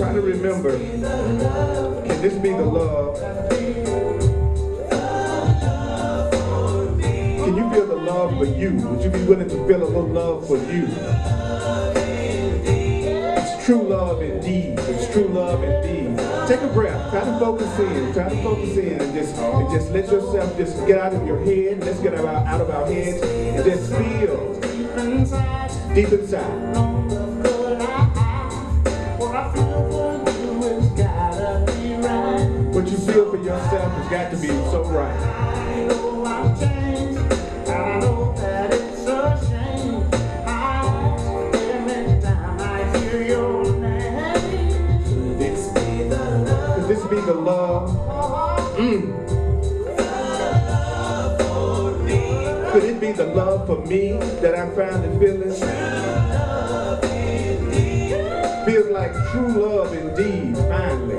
try to remember, can this be the love? Can you feel the love for you? Would you be willing to feel a little love for you? It's true love indeed. It's true love indeed. Take a breath. Try to focus in. Try to focus in and just let yourself just get out of your head. Let's get out of our heads and just feel deep inside. What you feel for yourself has got to be so right. Be the love. Could it be the love for me that I'm finally feeling? Feels like true love indeed, finally.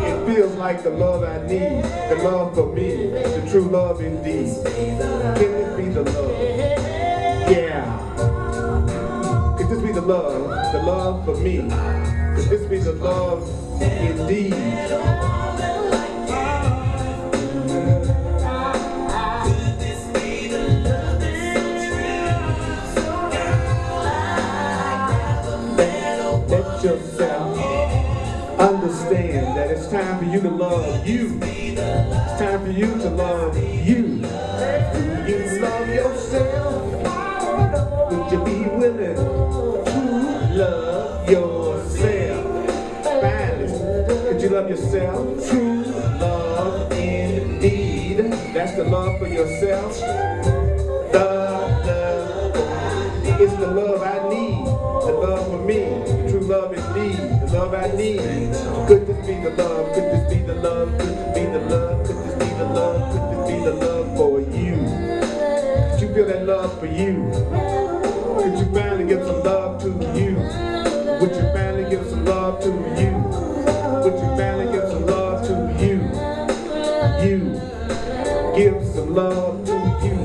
It feels like the love I need, the love for me, the true love indeed. Can it be the love? Yeah. Could this be the love for me? Could this be the love indeed? Let yourself understand that it's time for you to love you. It's time for you to love you. You love yourself. Would you be willing to love yourself? Could you love yourself? True love indeed. That's the love for yourself. It's the love I need. The love for me. True love indeed. The love I need. Could this be the love? Could this be the love? Could this be the love? Could this be the love? Could this be the love for you? Could you feel that love for you? Could you finally give some love to you? Would you finally give some love to you? Would you finally give some love to you? You. Give some love to you.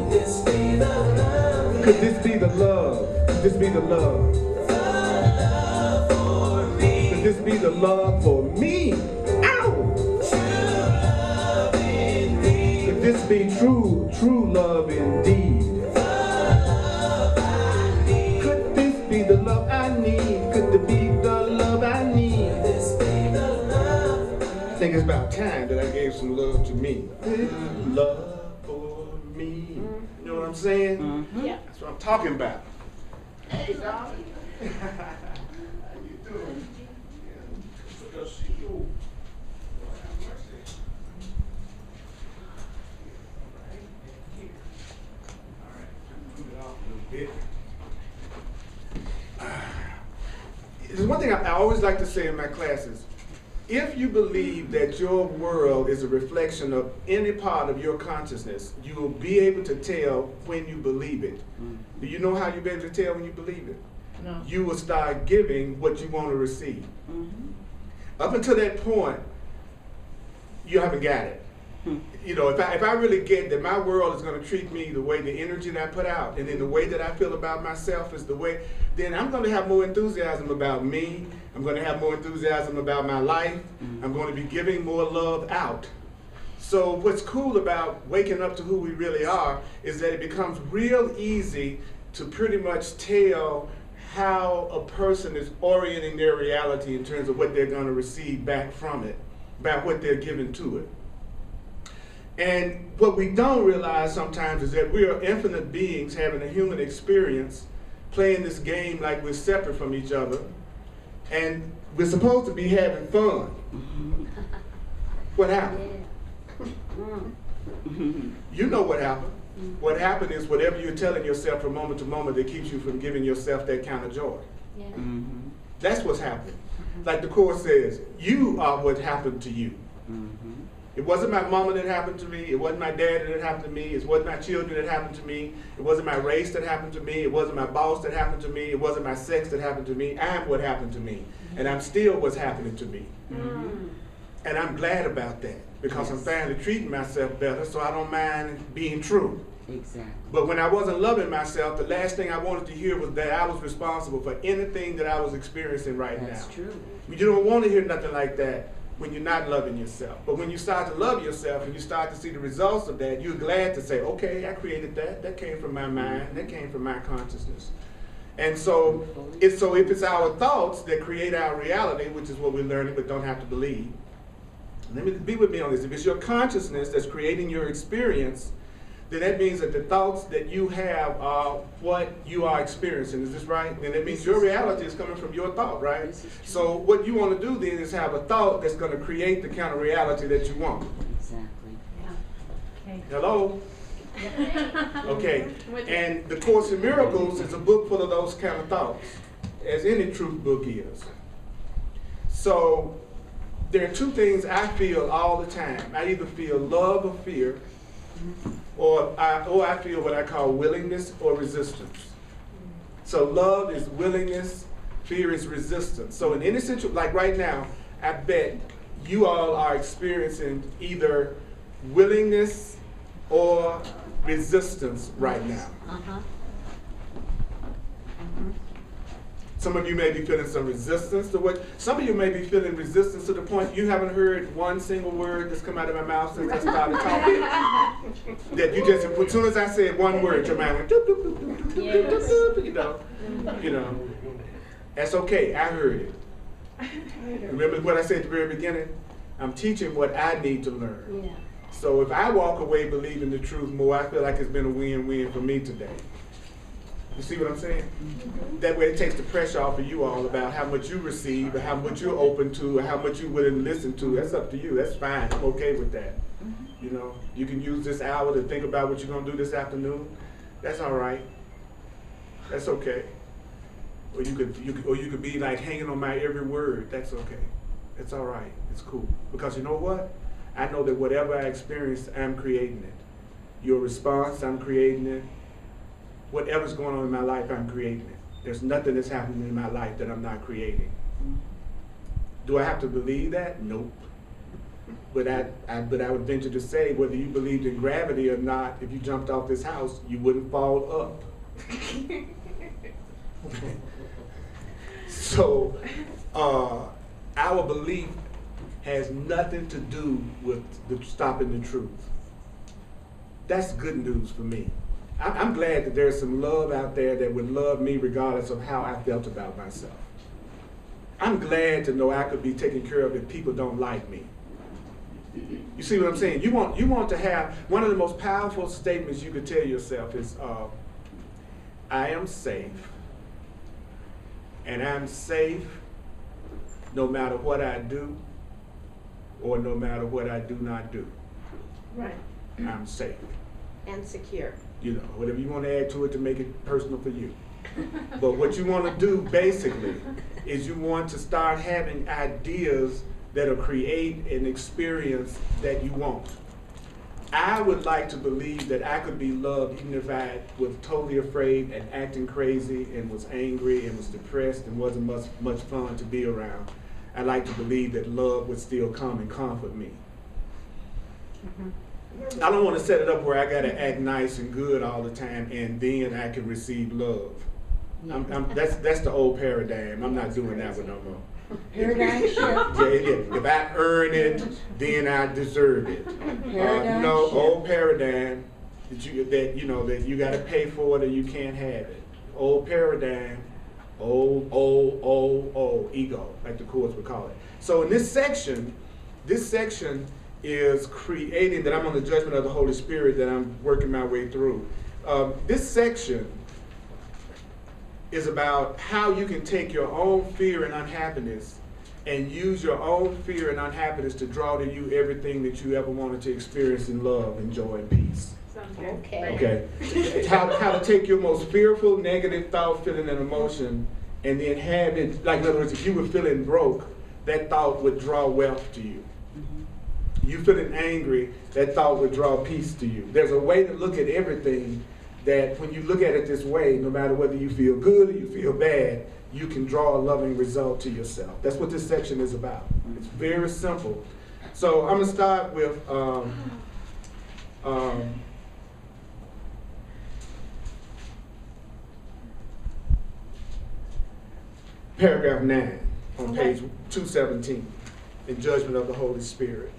Could this be the love? Could this be the love? Could this be the love for me? Ow! Could this be true love indeed? Could this be the love I need? Could it be the love I need? I think it's about time that I gave some love to me. Love for me. You know what I'm saying? Mm-hmm. Yeah. That's what I'm talking about. Hey, darling. How you doing? Yeah. Good to see you. Lord have mercy. All right. Move it off a little bit. There's one thing I always like to say in my classes. If you believe that your world is a reflection of any part of your consciousness, you will be able to tell when you believe it. Mm-hmm. Do you know how you'll be able to tell when you believe it? No. You will start giving what you want to receive. Mm-hmm. Up until that point, you haven't got it. Mm-hmm. You know, if I really get that my world is going to treat me the way the energy that I put out, and then the way that I feel about myself is the way, then I'm going to have more enthusiasm about me. I'm going to have more enthusiasm about my life. Mm-hmm. I'm going to be giving more love out. So what's cool about waking up to who we really are is that it becomes real easy to pretty much tell how a person is orienting their reality in terms of what they're going to receive back from it, back what they're giving to it. And what we don't realize sometimes is that we are infinite beings having a human experience, playing this game like we're separate from each other, and we're supposed to be having fun. What happened? You know what happened. What happened is whatever you're telling yourself from moment to moment that keeps you from giving yourself that kind of joy. Yeah. Mm-hmm. That's what's happening. Like the Course says, you are what happened to you. Mm-hmm. It wasn't my mama that happened to me. It wasn't my dad that happened to me. It wasn't my children that happened to me. It wasn't my race that happened to me. It wasn't my boss that happened to me. It wasn't my sex that happened to me. I'm what happened to me. And I'm still what's happening to me. Mm-hmm. And I'm glad about that. because I'm finally treating myself better, so I don't mind being true. Exactly. But when I wasn't loving myself, the last thing I wanted to hear was that I was responsible for anything that I was experiencing right now. That's true. You don't want to hear nothing like that when you're not loving yourself. But when you start to love yourself and you start to see the results of that, you're glad to say, okay, I created that. That came from my mind. That came from my consciousness. And so if it's our thoughts that create our reality, which is what we're learning but don't have to believe, let me be with me on this. If it's your consciousness that's creating your experience, then that means that the thoughts that you have are what you are experiencing. Is this right? Then that means your reality is coming from your thought, right? So what you want to do then is have a thought that's going to create the kind of reality that you want. Exactly. Yeah. Okay. Hello? Okay. And the Course in Miracles is a book full of those kind of thoughts, as any truth book is. So there are two things I feel all the time. I either feel love or fear, or I feel what I call willingness or resistance. So love is willingness, fear is resistance. So in any situation, like right now, I bet you all are experiencing either willingness or resistance right now. Some of you may be feeling some resistance to what, some of you may be feeling resistance to the point you haven't heard one single word that's come out of my mouth since I started talking. That you just, as soon as I said one word, your mind went, doop, doop, doop, doop, doop, doop, doop, doop, you know. That's okay, I heard it. Remember what I said at the very beginning? I'm teaching what I need to learn. Yeah. So if I walk away believing the truth more, I feel like it's been a win-win for me today. You see what I'm saying? That way it takes the pressure off of you all about how much you receive, or how much you're open to, or how much you're willing to listen to. That's up to you. That's fine. I'm okay with that. You know, you can use this hour to think about what you're going to do this afternoon. That's all right. That's okay. Or you could be like hanging on my every word. That's okay. It's all right. It's cool. Because you know what? I know that whatever I experience, I'm creating it. Your response, I'm creating it. Whatever's going on in my life, I'm creating it. There's nothing that's happening in my life that I'm not creating. Do I have to believe that? Nope. But I would venture to say, whether you believed in gravity or not, if you jumped off this house, you wouldn't fall up. So, our belief has nothing to do with stopping the truth. That's good news for me. I'm glad that there's some love out there that would love me regardless of how I felt about myself. I'm glad to know I could be taken care of if people don't like me. You see what I'm saying? You want to have, one of the most powerful statements you could tell yourself is, I am safe, and I'm safe no matter what I do or no matter what I do not do. Right. I'm safe. And secure. You know, whatever you want to add to it to make it personal for you. But what you want to do basically is you want to start having ideas that'll create an experience that you want. I would like to believe that I could be loved even if I was totally afraid and acting crazy and was angry and was depressed and wasn't much fun to be around. I like to believe that love would still come and comfort me. I don't want to set it up where I got to act nice and good all the time and then I can receive love. That's the old paradigm. I'm not doing that one no more. Paradigm shift. If I earn it, then I deserve it. Old paradigm that you got to pay for it or you can't have it. Old paradigm, old ego, like the Course would call it. So in this section is creating, that I'm on the judgment of the Holy Spirit that I'm working my way through. This section is about how you can take your own fear and unhappiness and use your own fear and unhappiness to draw to you everything that you ever wanted to experience in love and joy and peace. Okay. How to take your most fearful, negative thought, feeling, and emotion and then have it, like in other words, if you were feeling broke, that thought would draw wealth to you. You feeling angry, that thought would draw peace to you. There's a way to look at everything that when you look at it this way, no matter whether you feel good or you feel bad, you can draw a loving result to yourself. That's what this section is about. It's very simple. So I'm going to start with paragraph 9 on page 217, in Judgment of the Holy Spirit.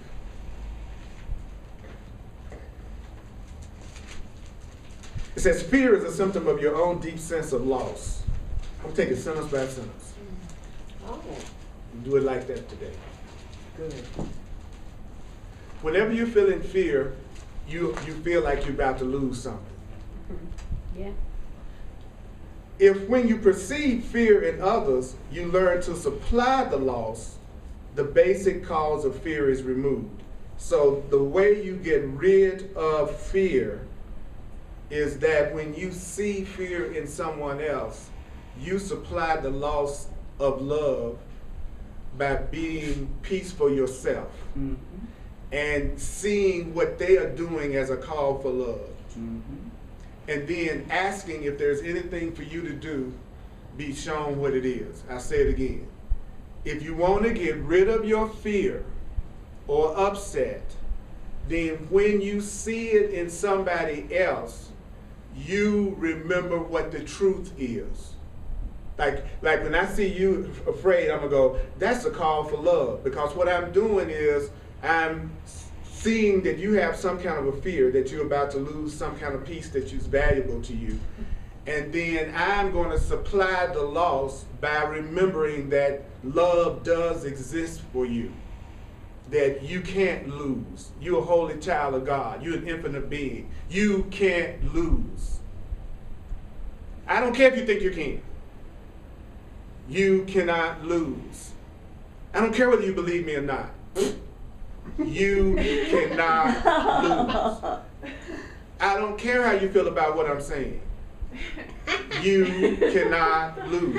It says, fear is a symptom of your own deep sense of loss. I'm going to take it sentence by sentence. Oh, Do it like that today. good. Whenever you're feeling fear, you feel like you're about to lose something. Yeah. If when you perceive fear in others, you learn to supply the loss, the basic cause of fear is removed. So the way you get rid of fear is that when you see fear in someone else, you supply the loss of love by being peaceful yourself. Mm-hmm. And seeing what they are doing as a call for love. Mm-hmm. And then asking if there's anything for you to do, be shown what it is. I'll say it again. If you want to get rid of your fear or upset, then when you see it in somebody else, you remember what the truth is. Like when I see you afraid, I'm going to go, that's a call for love. Because what I'm doing is, I'm seeing that you have some kind of a fear that you're about to lose some kind of peace that is valuable to you. And then I'm going to supply the loss by remembering that love does exist for you. That you can't lose. You're a holy child of God. You're an infinite being. You can't lose. I don't care if you think you can. You cannot lose. I don't care whether you believe me or not. You cannot lose. I don't care how you feel about what I'm saying. You cannot lose.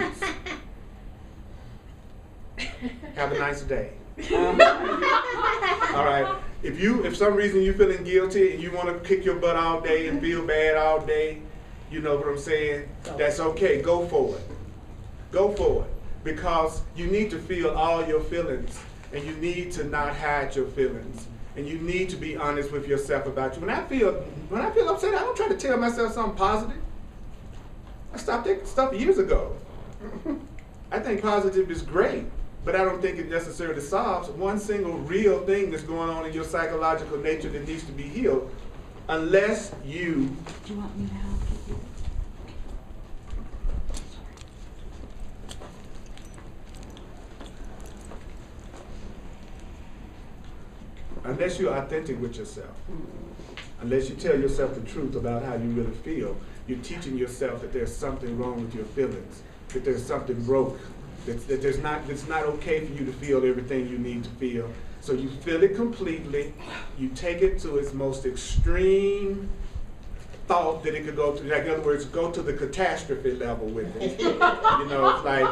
Have a nice day. All right. If some reason you're feeling guilty and you want to kick your butt all day and feel bad all day, you know what I'm saying? That's okay. Go for it. Go for it. Because you need to feel all your feelings. And you need to not hide your feelings. And you need to be honest with yourself about you. When I feel upset, I don't try to tell myself something positive. I stopped that stuff years ago. I think positive is great, but I don't think it necessarily solves one single real thing that's going on in your psychological nature that needs to be healed, unless you. Do you want me to help you? Unless you're authentic with yourself, unless you tell yourself the truth about how you really feel, you're teaching yourself that there's something wrong with your feelings, that there's something broke, that it's not okay for you to feel everything you need to feel. So you feel it completely, you take it to its most extreme thought that it could go to. Like, in other words, go to the catastrophe level with it. You know, it's like,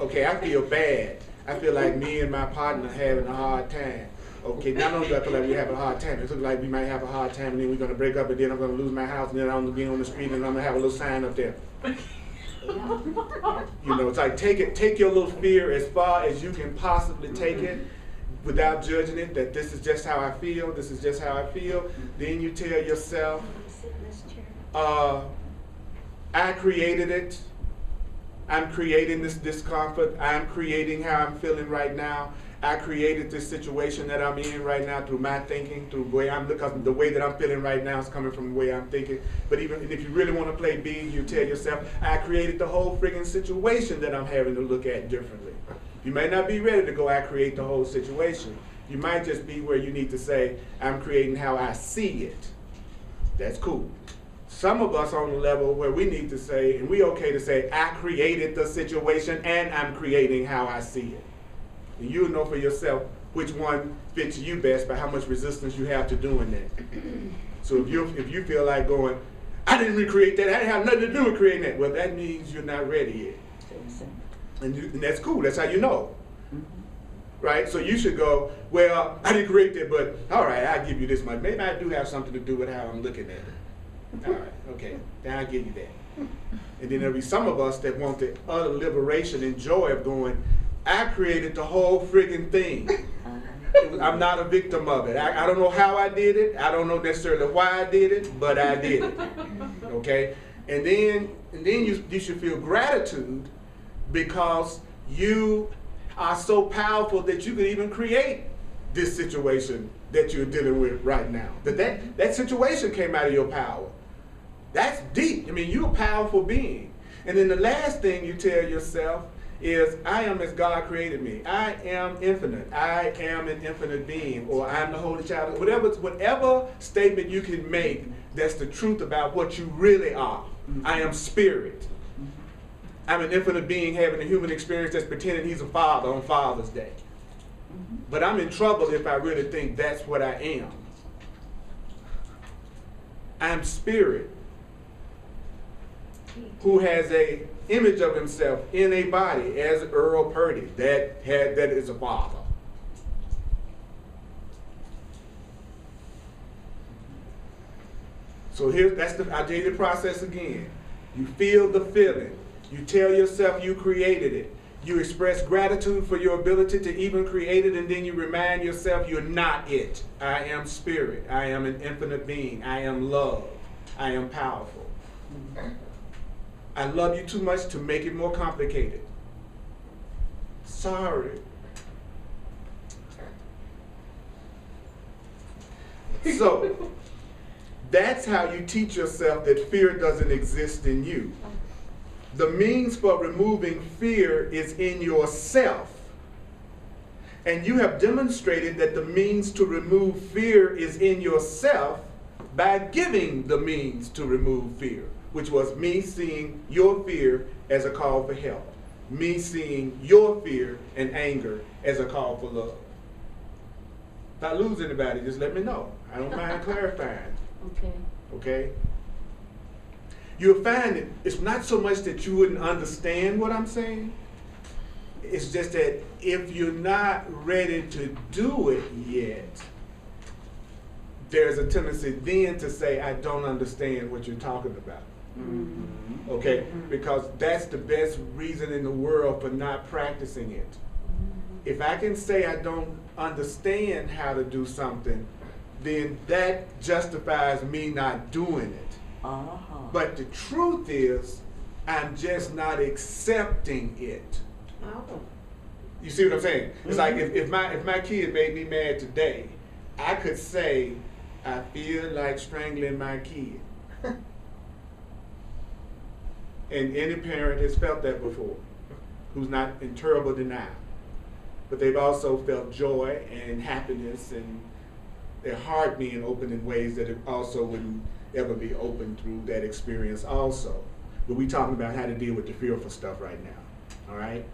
okay, I feel bad. I feel like me and my partner are having a hard time. Okay, not only do I feel like we're having a hard time, it looks like we might have a hard time, and then we're going to break up, and then I'm going to lose my house, and then I'm going to be on the street, and I'm going to have a little sign up there. You know, it's like take your little fear as far as you can possibly take it without judging it, that this is just how I feel, this is just how I feel. Then you tell yourself, I created it. I'm creating this discomfort. I'm creating how I'm feeling right now. I created this situation that I'm in right now through my thinking, through the way I'm looking, because the way that I'm feeling right now is coming from the way I'm thinking. But even if you really want to play big, you tell yourself, I created the whole friggin' situation that I'm having to look at differently. You may not be ready to go, I create the whole situation. You might just be where you need to say, I'm creating how I see it. That's cool. Some of us on the level where we need to say, and we okay to say, I created the situation and I'm creating how I see it. And you'll know for yourself which one fits you best by how much resistance you have to doing that. So if you feel like going, I didn't recreate that, I didn't have nothing to do with creating that, well, that means you're not ready yet. And that's cool, that's how you know. Right? So you should go, well, I didn't create that, but all right, I'll give you this much. Maybe I do have something to do with how I'm looking at it. All right, okay, then I'll give you that. And then there'll be some of us that want the utter liberation and joy of going, I created the whole friggin' thing. I'm not a victim of it. I don't know how I did it. I don't know necessarily why I did it, but I did it. Okay? And then you should feel gratitude because you are so powerful that you could even create this situation that you're dealing with right now. That situation came out of your power. That's deep. I mean, you're a powerful being. And then the last thing you tell yourself is, I am as God created me. I am infinite. I am an infinite being, or I am the holy child. Whatever statement you can make that's the truth about what you really are. I am spirit. I'm an infinite being having a human experience that's pretending he's a father on Father's Day. But I'm in trouble if I really think that's what I am. I'm spirit who has a image of himself in a body as Earl Purdy that is a father. So I'll tell you the process again. You feel the feeling. You tell yourself you created it. You express gratitude for your ability to even create it, and then you remind yourself you're not it. I am spirit. I am an infinite being. I am love. I am powerful. I love you too much to make it more complicated. Sorry. So, that's how you teach yourself that fear doesn't exist in you. The means for removing fear is in yourself. And you have demonstrated that the means to remove fear is in yourself by giving the means to remove fear, which was me seeing your fear as a call for help. Me seeing your fear and anger as a call for love. If I lose anybody, just let me know. I don't mind clarifying. Okay. Okay? You'll find that it's not so much that you wouldn't understand what I'm saying. It's just that if you're not ready to do it yet, there's a tendency then to say, I don't understand what you're talking about. Mm-hmm. Okay? Because that's the best reason in the world for not practicing it. If I can say I don't understand how to do something, then that justifies me not doing it. But the truth is, I'm just not accepting it. You see what I'm saying? It's like if my kid made me mad today, I could say, I feel like strangling my kid. And any parent has felt that before, who's not in terrible denial. But they've also felt joy and happiness and their heart being open in ways that it also wouldn't ever be open through that experience also. But we're talking about how to deal with the fearful stuff right now, all right?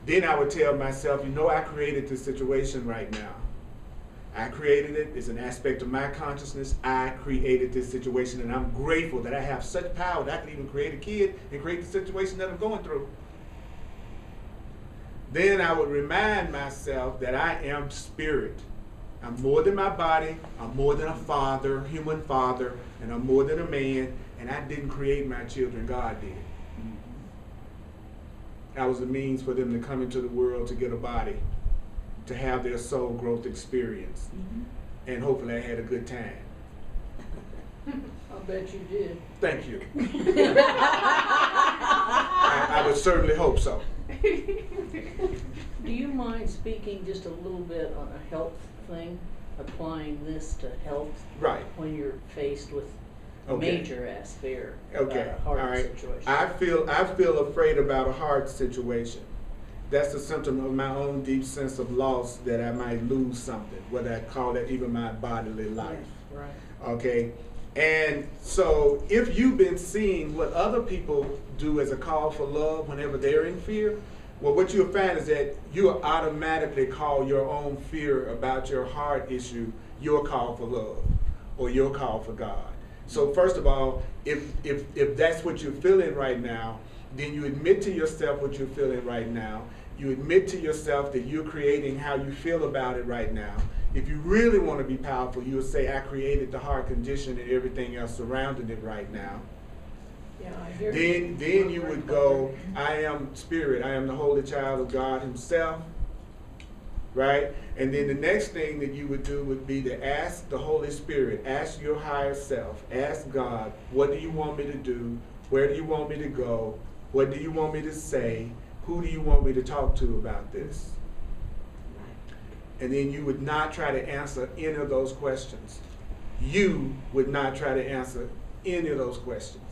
Then I would tell myself, you know, I created this situation right now. I created it. It's an aspect of my consciousness. I created this situation, and I'm grateful that I have such power that I can even create a kid and create the situation that I'm going through. Then I would remind myself that I am spirit. I'm more than my body. I'm more than a father, human father, and I'm more than a man, and I didn't create my children. God did. I was the means for them to come into the world to get a body, to have their soul growth experience. And hopefully I had a good time. I'll bet you did. Thank you. I would certainly hope so. Do you mind speaking just a little bit on a health thing, applying this to health Right. when you're faced with Okay. major ass fear Okay. about a hard All right. situation? I feel afraid about a hard situation. That's a symptom of my own deep sense of loss, that I might lose something, whether I call that even my bodily life. Right. Okay? And so if you've been seeing what other people do as a call for love whenever they're in fear, well, what you'll find is that you'll automatically call your own fear about your heart issue your call for love or your call for God. So first of all, if that's what you're feeling right now, then you admit to yourself what you're feeling right now. You admit to yourself that you're creating how you feel about it right now. If you really want to be powerful, you'll say, I created the heart condition and everything else surrounding it right now. Yeah, I hear Then you would go, I am spirit. I am the holy child of God himself. right? And then the next thing that you would do would be to ask the Holy Spirit, ask your higher self, ask God, what do you want me to do? Where do you want me to go? What do you want me to say? Who do you want me to talk to about this? And then you would not try to answer any of those questions. You would not try to answer any of those questions.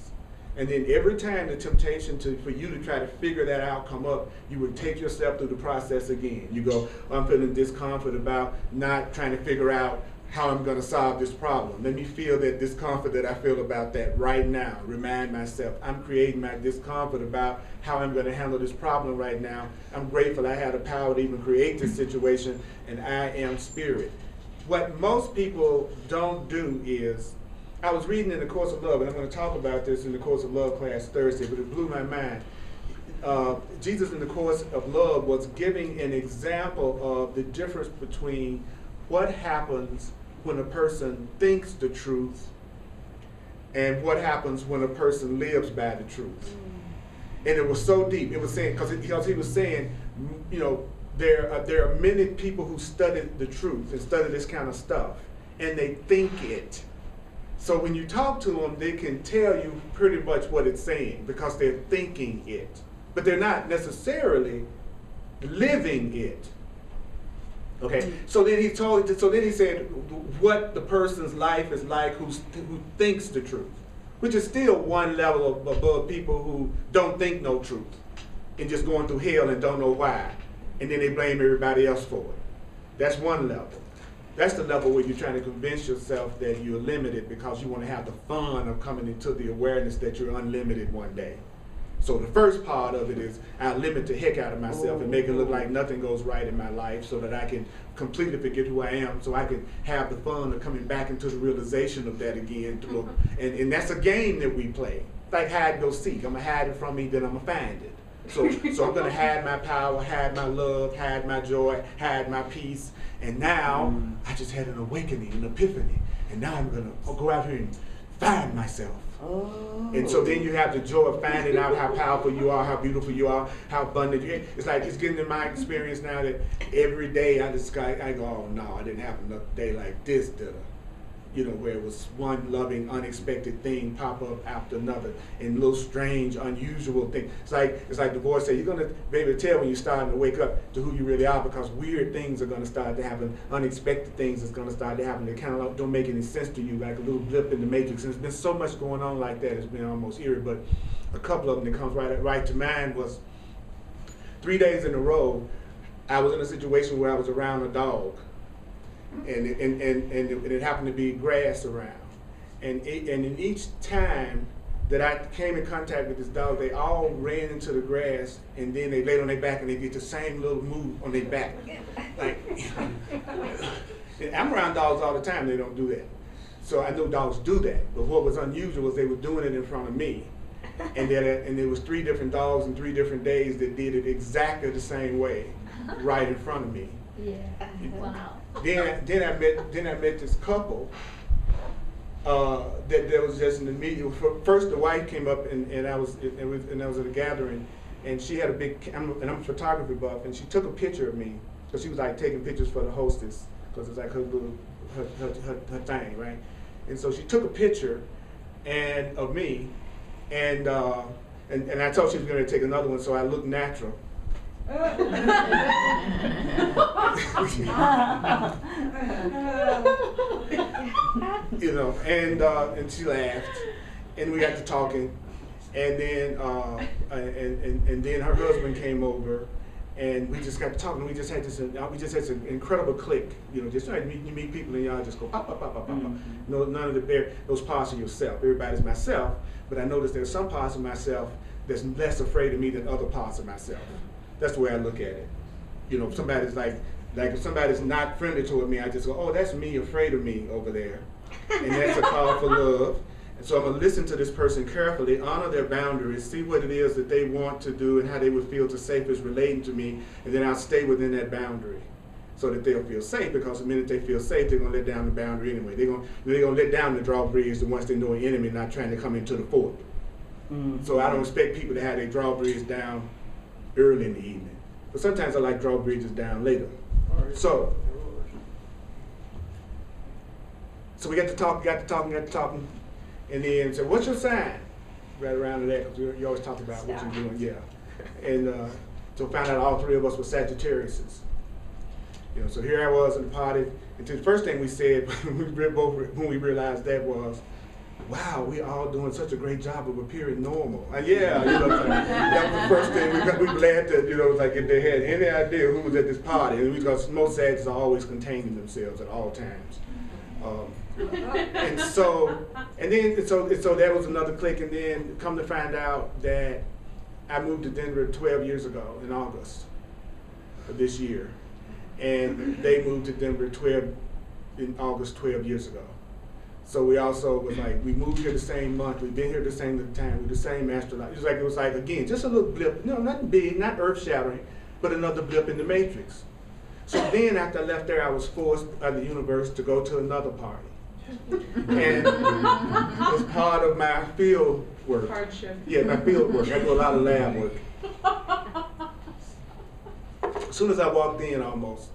And then every time the temptation for you to try to figure that out come up, you would take yourself through the process again. You go, I'm feeling discomfort about not trying to figure out how I'm going to solve this problem. Let me feel that discomfort that I feel about that right now. Remind myself, I'm creating my discomfort about how I'm going to handle this problem right now. I'm grateful I had the power to even create this situation, and I am spirit. What most people don't do is, I was reading in the Course of Love, and I'm going to talk about this in the Course of Love class Thursday, but it blew my mind. Jesus in the Course of Love was giving an example of the difference between what happens when a person thinks the truth and what happens when a person lives by the truth. And it was so deep. It was saying, because he was saying, you know, there are many people who study the truth and study this kind of stuff, and they think it. So when you talk to them, they can tell you pretty much what it's saying because they're thinking it. But they're not necessarily living it. Okay, so then he said what the person's life is like who thinks the truth, which is still one level above people who don't think no truth and just going through hell and don't know why. And then they blame everybody else for it. That's one level. That's the level where you're trying to convince yourself that you're limited because you want to have the fun of coming into the awareness that you're unlimited one day. So the first part of it is I limit the heck out of myself and make it look like nothing goes right in my life so that I can completely forget who I am, so I can have the fun of coming back into the realization of that again. And that's a game that we play. Like hide and go seek. I'm going to hide it from me, then I'm going to find it. So I'm going to hide my power, hide my love, hide my joy, hide my peace. And now I just had an awakening, an epiphany. And now I'm going to go out here and find myself. Oh. And so then you have the joy of finding out how powerful you are, how beautiful you are, how abundant you are. It's like it's getting in my experience now that every day I go, oh no, I didn't have another day like this, did I? You know, where it was one loving, unexpected thing pop up after another, and little strange, unusual thing. It's like the voice said, you're gonna be able to tell when you're starting to wake up to who you really are, because weird things are gonna start to happen, unexpected things is gonna start to happen. They kind of don't make any sense to you, like a little blip in the matrix. And there's been so much going on like that, it's been almost eerie. But a couple of them that comes right to mind was 3 days in a row, I was in a situation where I was around a dog. And it happened to be grass around, and in each time that I came in contact with this dog, they all ran into the grass, and then they laid on their back and they did the same little move on their back. Like, I'm around dogs all the time, they don't do that. So I know dogs do that, but what was unusual was they were doing it in front of me. And there was 3 different dogs in 3 different days that did it exactly the same way, right in front of me. Yeah. Wow. Then I met this couple that was just in the media. First, the wife came up and I was at a gathering, and she had a big. I'm a photography buff, and she took a picture of me because she was like taking pictures for the hostess because it's like her little her thing, right? And so she took a picture of me, and I told she was going to take another one, so I looked natural. You know, and she laughed, and we got to talking, and then and then her husband came over, and we just got to talking. We just had this incredible click. You know, just like you meet people and y'all just go pop pop pop pop pop. Mm-hmm. No, none of those parts of yourself. Everybody's myself, but I noticed there's some parts of myself that's less afraid of me than other parts of myself. That's the way I look at it. You know, if somebody's like if somebody's not friendly toward me, I just go, oh, that's me afraid of me over there. And that's a call for love. And so I'm going to listen to this person carefully, honor their boundaries, see what it is that they want to do and how they would feel to safest relating to me, and then I'll stay within that boundary so that they'll feel safe, because the minute they feel safe, they're going to let down the boundary anyway. They're going to let down the drawbridge once they know an enemy not trying to come into the fort. Mm-hmm. So I don't expect people to have their drawbridge down early in the evening. But sometimes I like drawbridges down later. So we got to talking, and then said, "What's your sign?" Right around to that, because you always talk about what you're doing, yeah. And so found out all three of us were Sagittariuses. You know, so here I was in the party, and the first thing we said when we realized that was, "Wow, we all doing such a great job of appearing normal." And yeah, you know, that was the first thing. We glad that, you know, like if they had any idea who was at this party, and because most Sagittarius are always containing themselves at all times. And so that was another click, and then come to find out that I moved to Denver 12 years ago in August of this year, and they moved to Denver in August 12 years ago. So we also was like, we moved here the same month, we've been here the same time, with the same astrology. It was like again, just a little blip, no, nothing big, not earth shattering, but another blip in the matrix. So then after I left there, I was forced by the universe to go to another party. And as part of my field work. Hardship. Yeah, my field work. I do a lot of lab work. As soon as I walked in, almost,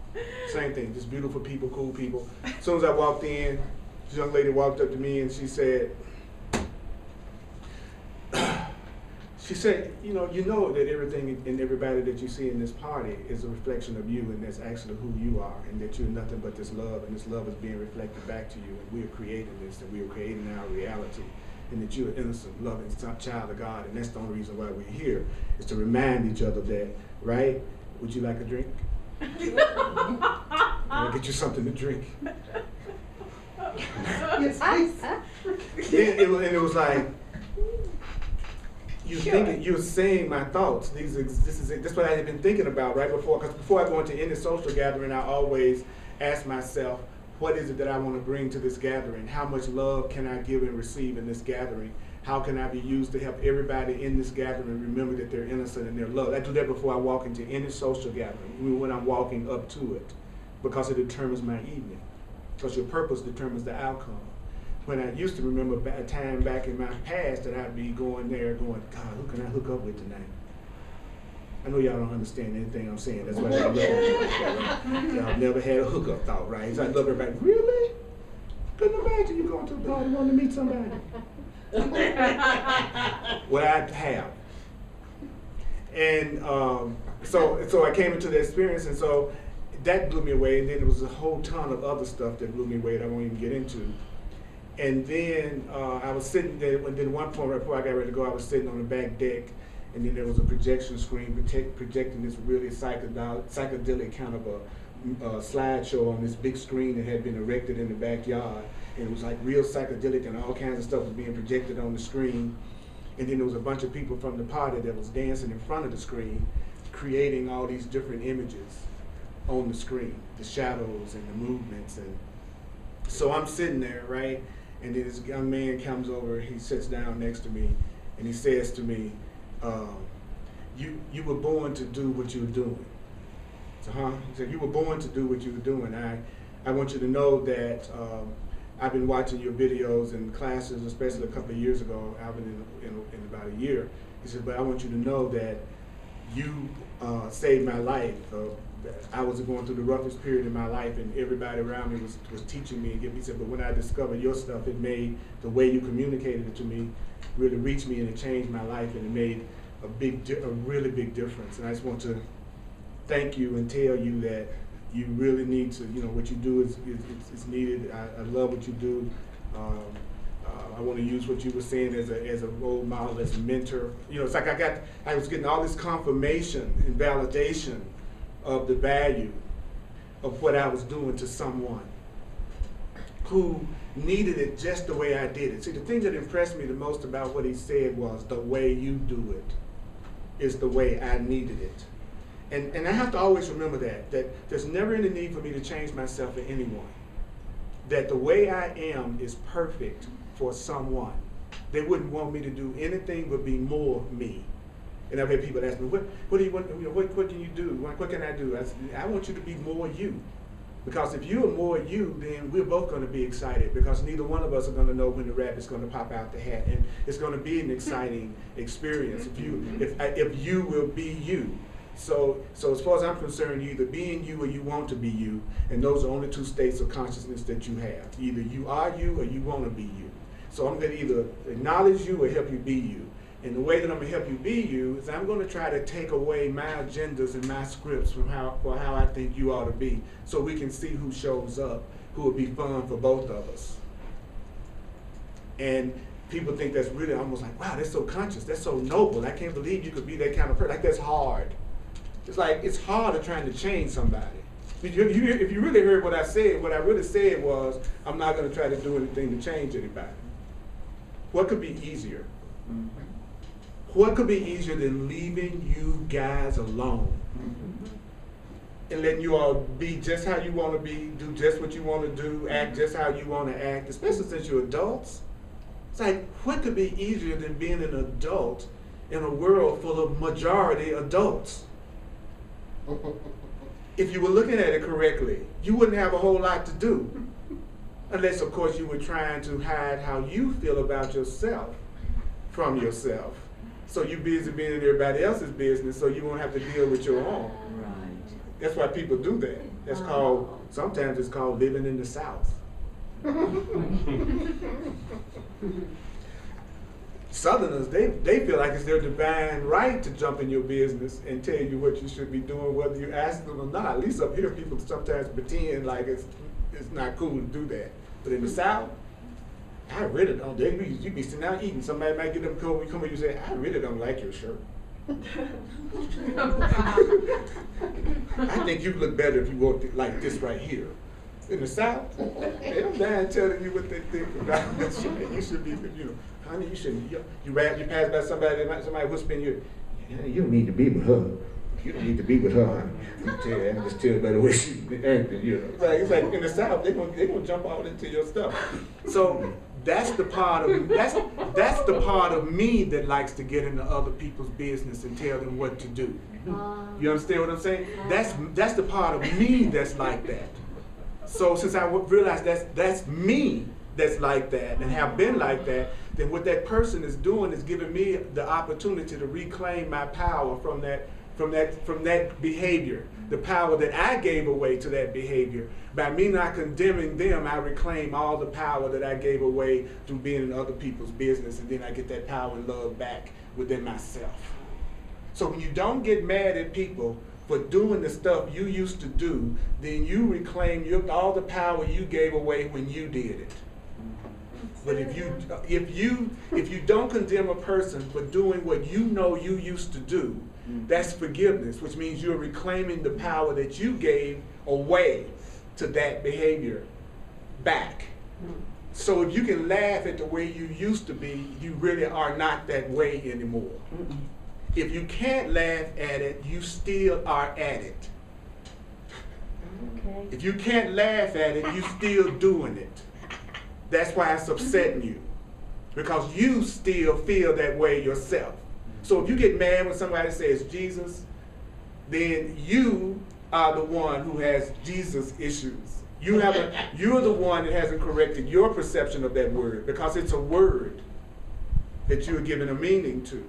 same thing, just beautiful people, cool people. As soon as I walked in, this young lady walked up to me and she said, you know that everything and everybody that you see in this party is a reflection of you, and that's actually who you are, and that you're nothing but this love, and this love is being reflected back to you, and we are creating this, and we are creating our reality, and that you're an innocent, loving child of God, and that's the only reason why we're here, is to remind each other that, right? Would you like a drink? I'll get you something to drink. Yes, please. And it was like, you're saying my thoughts. This is what I had been thinking about right before. Because before I go into any social gathering, I always ask myself, what is it that I want to bring to this gathering? How much love can I give and receive in this gathering? How can I be used to help everybody in this gathering remember that they're innocent and they're loved? I do that before I walk into any social gathering, when I'm walking up to it, because it determines my evening. Because your purpose determines the outcome. When I used to remember a time back in my past that I'd be going there going, God, who can I hook up with tonight? I know y'all don't understand anything I'm saying. That's why I love y'all never had a hookup thought, right? So I love everybody. Really? Couldn't imagine you going to a party wanting to meet somebody. Well, I have. And so I came into the experience, and so that blew me away. And then there was a whole ton of other stuff that blew me away that I won't even get into. And then I was sitting there, and then one point right before I got ready to go, I was sitting on the back deck, and then there was a projection screen projecting this really psychedelic kind of a slideshow on this big screen that had been erected in the backyard. And it was like real psychedelic, and all kinds of stuff was being projected on the screen. And then there was a bunch of people from the party that was dancing in front of the screen, creating all these different images on the screen, the shadows and the movements. And so I'm sitting there, right? And then this young man comes over, he sits down next to me, and he says to me, you were born to do what you were doing. So, he said, you were born to do what you were doing. I want you to know that I've been watching your videos and classes, especially a couple of years ago. I've been in about a year. He said, but I want you to know that you saved my life. I was going through the roughest period in my life, and everybody around me was teaching me. He said, but when I discovered your stuff, it made the way you communicated it to me really reach me, and it changed my life, and it made a really big difference. And I just want to thank you and tell you that you really need to, what you do is needed. I love what you do. I want to use what you were saying as a role model, as a mentor. It's like I was getting all this confirmation and validation of the value of what I was doing to someone who needed it just the way I did it. See, the thing that impressed me the most about what he said was, the way you do it is the way I needed it. And I have to always remember that there's never any need for me to change myself for anyone. That the way I am is perfect for someone. They wouldn't want me to do anything but be more me. And I've had people ask me, what do you want? What can you do? What can I do? I said, I want you to be more you. Because if you are more you, then we're both going to be excited, because neither one of us are going to know when the rabbit's going to pop out the hat, and it's going to be an exciting experience if you will be you. So as far as I'm concerned, you either being you or you want to be you, and those are only two states of consciousness that you have. Either you are you or you want to be you. So I'm going to either acknowledge you or help you be you. And the way that I'm going to help you be you is I'm going to try to take away my agendas and my scripts for how I think you ought to be, so we can see who shows up, who will be fun for both of us. And people think that's really almost like, wow, that's so conscious, that's so noble. I can't believe you could be that kind of person. Like, that's hard. It's like, it's hard to trying to change somebody. If you really heard what I said, what I really said was, I'm not going to try to do anything to change anybody. What could be easier? Mm-hmm. What could be easier than leaving you guys alone? Mm-hmm. And letting you all be just how you want to be, do just what you want to do, act just how you want to act, especially since you're adults. It's like, what could be easier than being an adult in a world full of majority adults? If you were looking at it correctly, you wouldn't have a whole lot to do. Unless, of course, you were trying to hide how you feel about yourself from yourself. So you're busy being in everybody else's business, so you won't have to deal with your own. Right. That's why people do that. That's called, sometimes it's called living in the South. Southerners, they feel like it's their divine right to jump in your business and tell you what you should be doing, whether you ask them or not. At least up here, people sometimes pretend like it's not cool to do that. But in the South, I really don't. You be sitting out eating, somebody might get them cold when you come and you say, I really don't like your shirt. I think you look better if you wore it like this right here. In the South, they don't mind telling you what they think about that shit. You should be, honey, you shouldn't. You pass by somebody whispering you, you don't need to be with her. You don't need to be with her, honey. I'm just telling by the way she's acting, It's like in the South, they're gonna jump all into your stuff. So that's the part of me that likes to get into other people's business and tell them what to do. You understand what I'm saying? That's the part of me that's like that. So since I realized that's me that's like that and have been like that, then what that person is doing is giving me the opportunity to reclaim my power from that behavior, the power that I gave away to that behavior. By me not condemning them, I reclaim all the power that I gave away through being in other people's business, and then I get that power and love back within myself. So when you don't get mad at people for doing the stuff you used to do, then you reclaim all the power you gave away when you did it. But if you don't condemn a person for doing what you know you used to do, that's forgiveness, which means you're reclaiming the power that you gave away to that behavior back. So if you can laugh at the way you used to be, you really are not that way anymore. If you can't laugh at it, you still are at it. Okay. If you can't laugh at it, you're still doing it. That's why it's upsetting you, because you still feel that way yourself. So if you get mad when somebody says Jesus, then you are the one who has Jesus issues. You're the one that hasn't corrected your perception of that word, because it's a word that you're giving a meaning to.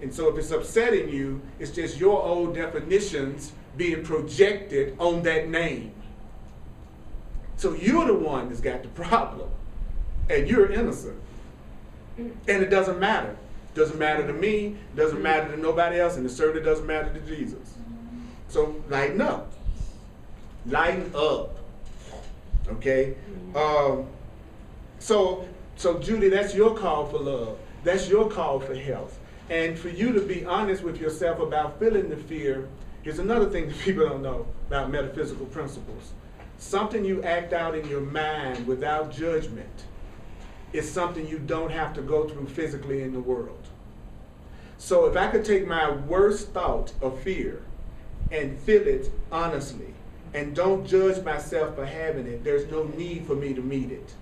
And so if it's upsetting you, it's just your old definitions being projected on that name. So you're the one that's got the problem, and you're innocent. And it doesn't matter. It doesn't matter to me, it doesn't matter to nobody else, and it certainly doesn't matter to Jesus. So lighten up. Lighten up. Okay? So Judy, that's your call for love. That's your call for health. And for you to be honest with yourself about feeling the fear, here's another thing that people don't know about metaphysical principles. Something you act out in your mind without judgment is something you don't have to go through physically in the world. So if I could take my worst thought of fear and feel it honestly and don't judge myself for having it, there's no need for me to meet it.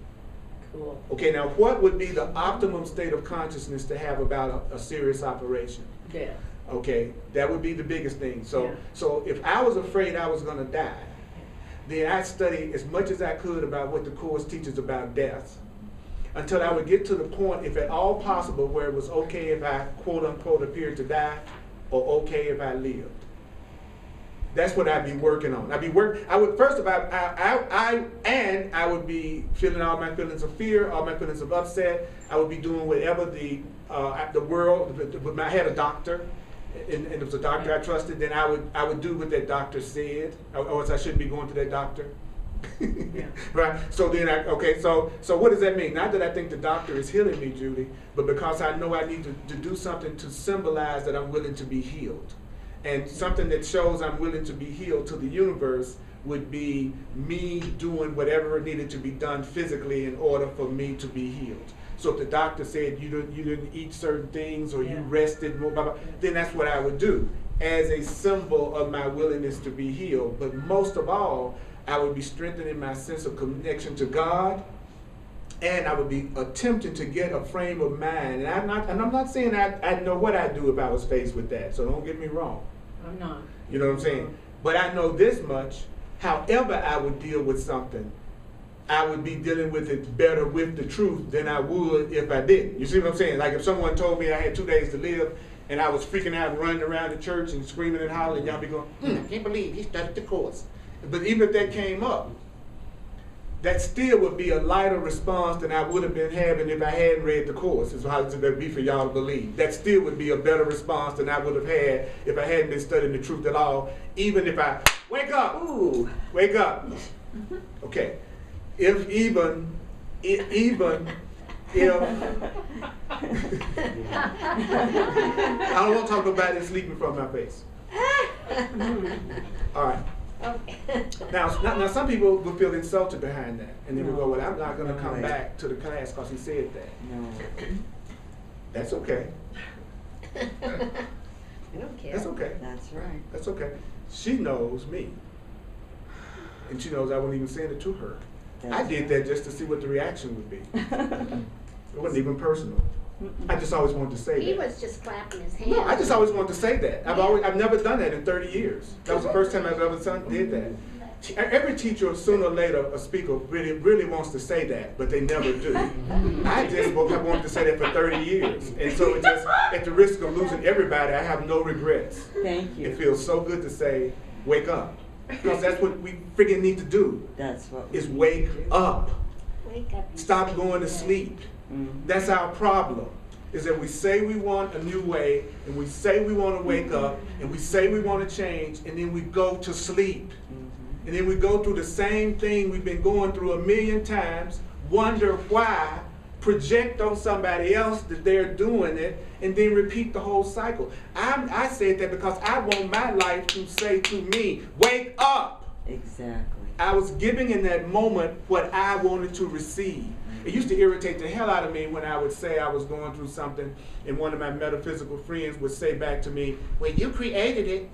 Cool. Okay, now what would be the optimum state of consciousness to have about a serious operation? Death. Okay, that would be the biggest thing. So, Yeah. so if I was afraid I was going to die, then I'd study as much as I could about what the Course teaches about death, until I would get to the point, if at all possible, where it was okay if I, quote unquote, appeared to die, or okay if I lived. That's what I'd be working on. I would first of all, I would be feeling all my feelings of fear, all my feelings of upset. I would be doing whatever the world. When I had a doctor, and it was a doctor I trusted, then I would do what that doctor said, or else I shouldn't be going to that doctor. Yeah. Right. So then so what does that mean? Not that I think the doctor is healing me, Judy, but because I know I need to do something to symbolize that I'm willing to be healed. And something that shows I'm willing to be healed to the universe would be me doing whatever needed to be done physically in order for me to be healed. So if the doctor said you didn't eat certain things or you rested, blah, blah, blah, then that's what I would do as a symbol of my willingness to be healed. But most of all, I would be strengthening my sense of connection to God, and I would be attempting to get a frame of mind. And I'm not saying I'd know what I'd do if I was faced with that, so don't get me wrong. I'm not. You know what I'm saying? But I know this much, however I would deal with something, I would be dealing with it better with the truth than I would if I didn't. You see what I'm saying? Like if someone told me I had 2 days to live and I was freaking out and running around the church and screaming and hollering, y'all be going, I can't believe he studied the course. But even if that came up, that still would be a lighter response than I would have been having if I hadn't read the course, is how it would be for y'all to believe. That still would be a better response than I would have had if I hadn't been studying the truth at all, even if I, wake up, wake up. Okay, if I don't want to talk about it sleeping from my face. All right. Okay. Now, some people will feel insulted behind that, and they will go, well, I'm not going to come back to the class because he said that. No. That's okay. I don't care. That's okay. That's right. That's okay. She knows me, and she knows I wasn't even saying it to her. I did that just to see what the reaction would be. It wasn't even personal. I just always wanted to say that. He was just clapping his hands. No, I just always wanted to say that. I've never done that in 30 years. That was the first time I've ever did that. Every teacher, sooner or later, a speaker really wants to say that, but they never do. I just wanted to say that for 30 years. And so it just, at the risk of losing everybody, I have no regrets. Thank you. It feels so good to say, wake up. Because that's what we freaking need to do, That's what is wake up. Wake up. Stop going to sleep. Mm-hmm. That's our problem, is that we say we want a new way, and we say we want to wake up, and we say we want to change, and then we go to sleep. Mm-hmm. And then we go through the same thing we've been going through a million times, wonder why, project on somebody else that they're doing it, and then repeat the whole cycle. I said that because I want my life to say to me, wake up. Exactly. I was giving in that moment what I wanted to receive. It used to irritate the hell out of me when I would say I was going through something, and one of my metaphysical friends would say back to me, well, you created it.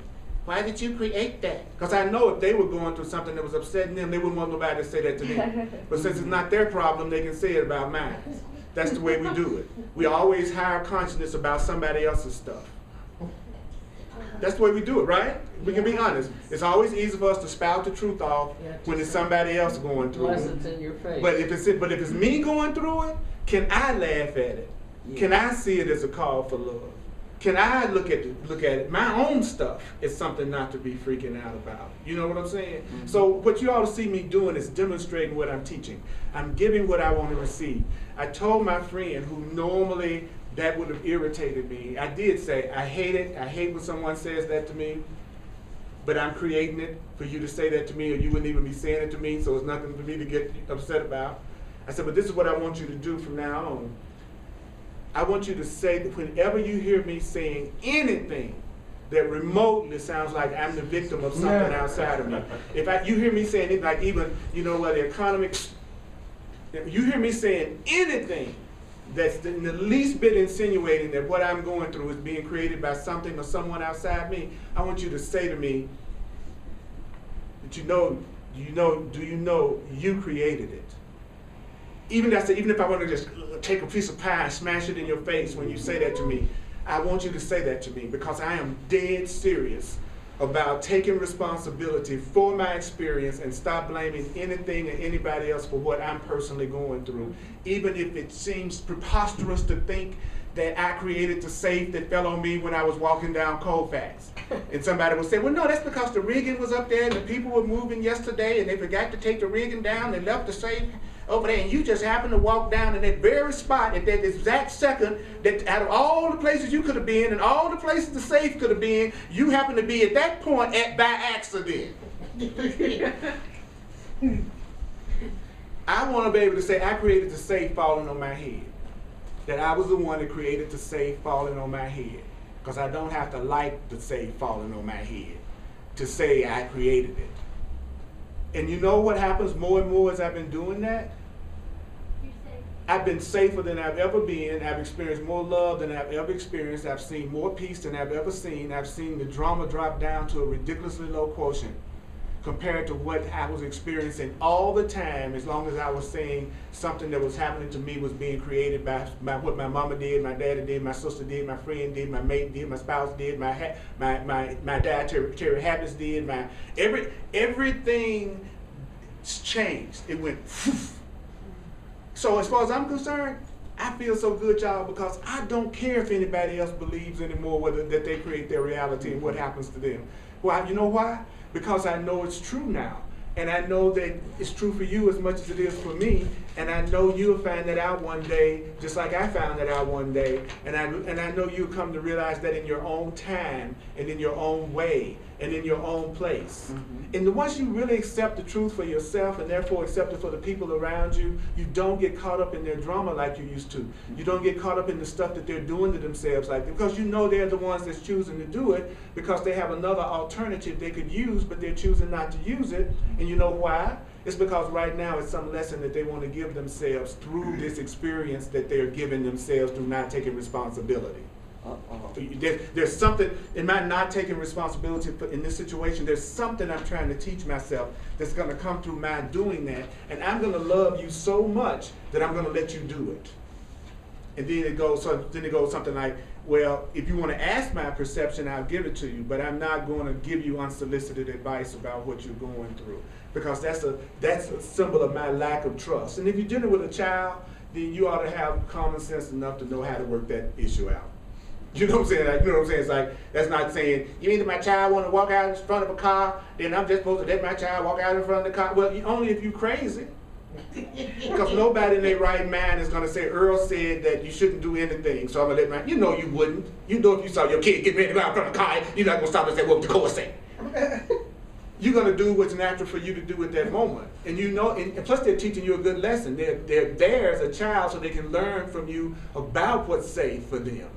Why did you create that? Because I know if they were going through something that was upsetting them, they wouldn't want nobody to say that to me. But since it's not their problem, they can say it about mine. That's the way we do it. We always hire consciousness about somebody else's stuff. That's the way we do it, right? We can be honest. It's always easy for us to spout the truth off when it's somebody else going through Unless it. it's in your face. But if it's me going through it, can I laugh at it? Yeah. Can I see it as a call for love? Can I look at it? My own stuff is something not to be freaking out about. You know what I'm saying? Mm-hmm. So what you ought to see me doing is demonstrating what I'm teaching. I'm giving what I want to receive. I told my friend who normally that would have irritated me. I did say, I hate it. I hate when someone says that to me, but I'm creating it for you to say that to me, or you wouldn't even be saying it to me, so it's nothing for me to get upset about. I said, but this is what I want you to do from now on. I want you to say that whenever you hear me saying anything that remotely sounds like I'm the victim of something outside of me. If you hear me saying it, like even, the economics, if you hear me saying anything that's in the least bit insinuating that what I'm going through is being created by something or someone outside me, I want you to say to me that do you know you created it? Even if I want to just take a piece of pie and smash it in your face when you say that to me, I want you to say that to me because I am dead serious about taking responsibility for my experience and stop blaming anything and anybody else for what I'm personally going through. Even if it seems preposterous to think that I created the safe that fell on me when I was walking down Colfax. And somebody would say, well, no, that's because the rigging was up there and the people were moving yesterday and they forgot to take the rigging down. They left the safe over there and you just happened to walk down in that very spot at that exact second that out of all the places you could have been and all the places the safe could have been, you happened to be at that point by accident. I want to be able to say I created the safe falling on my head. That I was the one that created the safe falling on my head. Because I don't have to like the safe falling on my head to say I created it. And you know what happens more and more as I've been doing that? I've been safer than I've ever been. I've experienced more love than I've ever experienced. I've seen more peace than I've ever seen. I've seen the drama drop down to a ridiculously low quotient compared to what I was experiencing all the time, as long as I was saying something that was happening to me was being created by what my mama did, my daddy did, my sister did, my friend did, my mate did, my spouse did, my dietary habits did, everything changed. It went poof. So as far as I'm concerned, I feel so good, y'all, because I don't care if anybody else believes anymore that they create their reality and what happens to them. Why? You know why? Because I know it's true now. And I know that it's true for you as much as it is for me. And I know you'll find that out one day, just like I found that out one day. And I know you'll come to realize that in your own time and in your own way and in your own place. Mm-hmm. And once you really accept the truth for yourself and therefore accept it for the people around you, you don't get caught up in their drama like you used to. You don't get caught up in the stuff that they're doing to themselves like that, because you know they're the ones that's choosing to do it because they have another alternative they could use, but they're choosing not to use it. And you know why? It's because right now it's some lesson that they want to give themselves through this experience that they're giving themselves through not taking responsibility. There's something in my not taking responsibility in this situation. There's something I'm trying to teach myself that's going to come through my doing that, and I'm going to love you so much that I'm going to let you do it. And then it goes something like, well, if you want to ask my perception, I'll give it to you, but I'm not going to give you unsolicited advice about what you're going through, because that's a symbol of my lack of trust. And if you're dealing with a child, then you ought to have common sense enough to know how to work that issue out. You know what I'm saying? Like, you know what I'm saying? It's like, that's not saying, you mean that my child want to walk out in front of a car, then I'm just supposed to let my child walk out in front of the car? Well, only if you're crazy. Because nobody in their right mind is going to say, Earl said that you shouldn't do anything, so I'm going to let my, you know you wouldn't. You know if you saw your kid get ready to go out in front of the car, you're not going to stop and say, what the court say? You're going to do what's natural for you to do at that moment. And you know, and plus they're teaching you a good lesson. They're there as a child so they can learn from you about what's safe for them.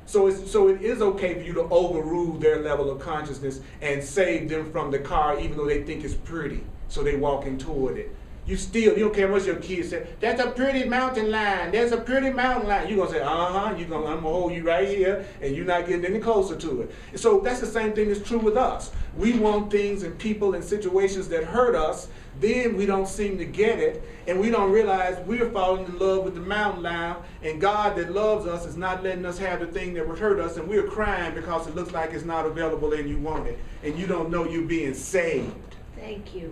So it is okay for you to overrule their level of consciousness and save them from the car even though they think it's pretty. So they walking toward it. You don't care what your kids say, that's a pretty mountain line, there's a pretty mountain line. You're going to say, I'm going to hold you right here, and you're not getting any closer to it. And so that's the same thing that's true with us. We want things and people and situations that hurt us, then we don't seem to get it, and we don't realize we're falling in love with the mountain line, and God that loves us is not letting us have the thing that would hurt us, and we're crying because it looks like it's not available and you want it, and you don't know you're being saved. Thank you.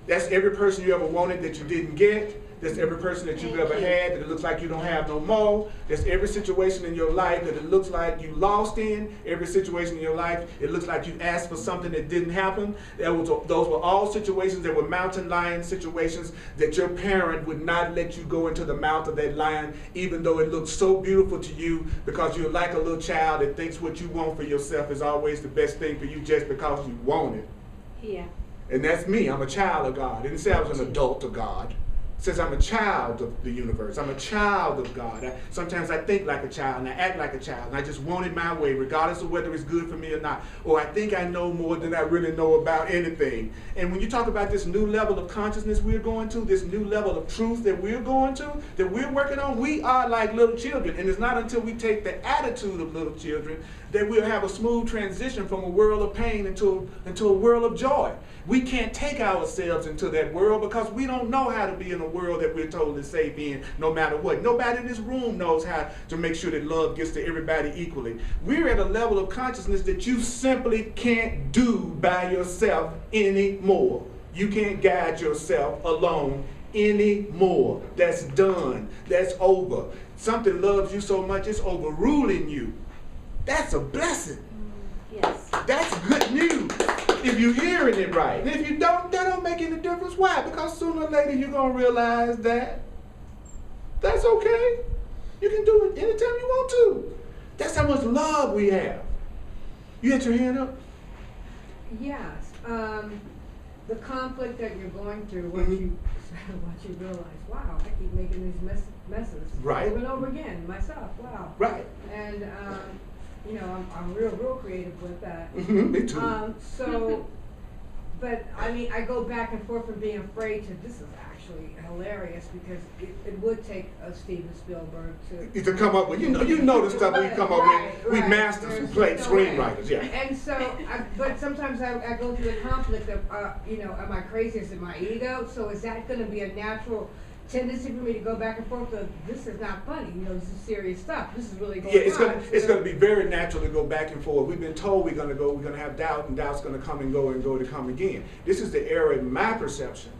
That's every person you ever wanted that you didn't get. That's every person that you've ever had that it looks like you don't have no more. That's every situation in your life that it looks like you lost in. Every situation in your life, it looks like you asked for something that didn't happen. Those were all situations that were mountain lion situations that your parent would not let you go into the mouth of that lion, even though it looked so beautiful to you, because you're like a little child that thinks what you want for yourself is always the best thing for you just because you want it. Yeah. And that's me. I'm a child of God. It didn't say I was an adult of God. It says I'm a child of the universe. I'm a child of God. Sometimes I think like a child and I act like a child and I just want it my way regardless of whether it's good for me or not. Or I think I know more than I really know about anything. And when you talk about this new level of consciousness we're going to, this new level of truth that we're going to, that we're working on, we are like little children. And it's not until we take the attitude of little children that we'll have a smooth transition from a world of pain into a world of joy. We can't take ourselves into that world because we don't know how to be in a world that we're told is safe in no matter what. Nobody in this room knows how to make sure that love gets to everybody equally. We're at a level of consciousness that you simply can't do by yourself anymore. You can't guide yourself alone anymore. That's done. That's over. Something loves you so much it's overruling you. That's a blessing. Yes. That's good news if you're hearing it right. And if you don't, that don't make any difference. Why? Because sooner or later you're going to realize that that's okay. You can do it anytime you want to. That's how much love we have. You had your hand up? Yes. The conflict that you're going through, once you realize, wow, I keep making these messes Right. over and over again myself. Wow. Right. And you know, I'm real creative with that. Me too. So, but I mean, I go back and forth from being afraid to this is actually hilarious because it would take a Steven Spielberg To come up with, you know the stuff we come up with. We masters who play screenwriters, yeah. And so, but sometimes I go through the conflict of, you know, am I crazy? Is it my ego? So is that going to be a natural tendency for me to go back and forth of, this is not funny, you know, this is serious stuff, this is really going on. It's gonna be very natural to go back and forth. We've been told we're gonna have doubt, and doubt's gonna come and go to come again. This is the error in my perception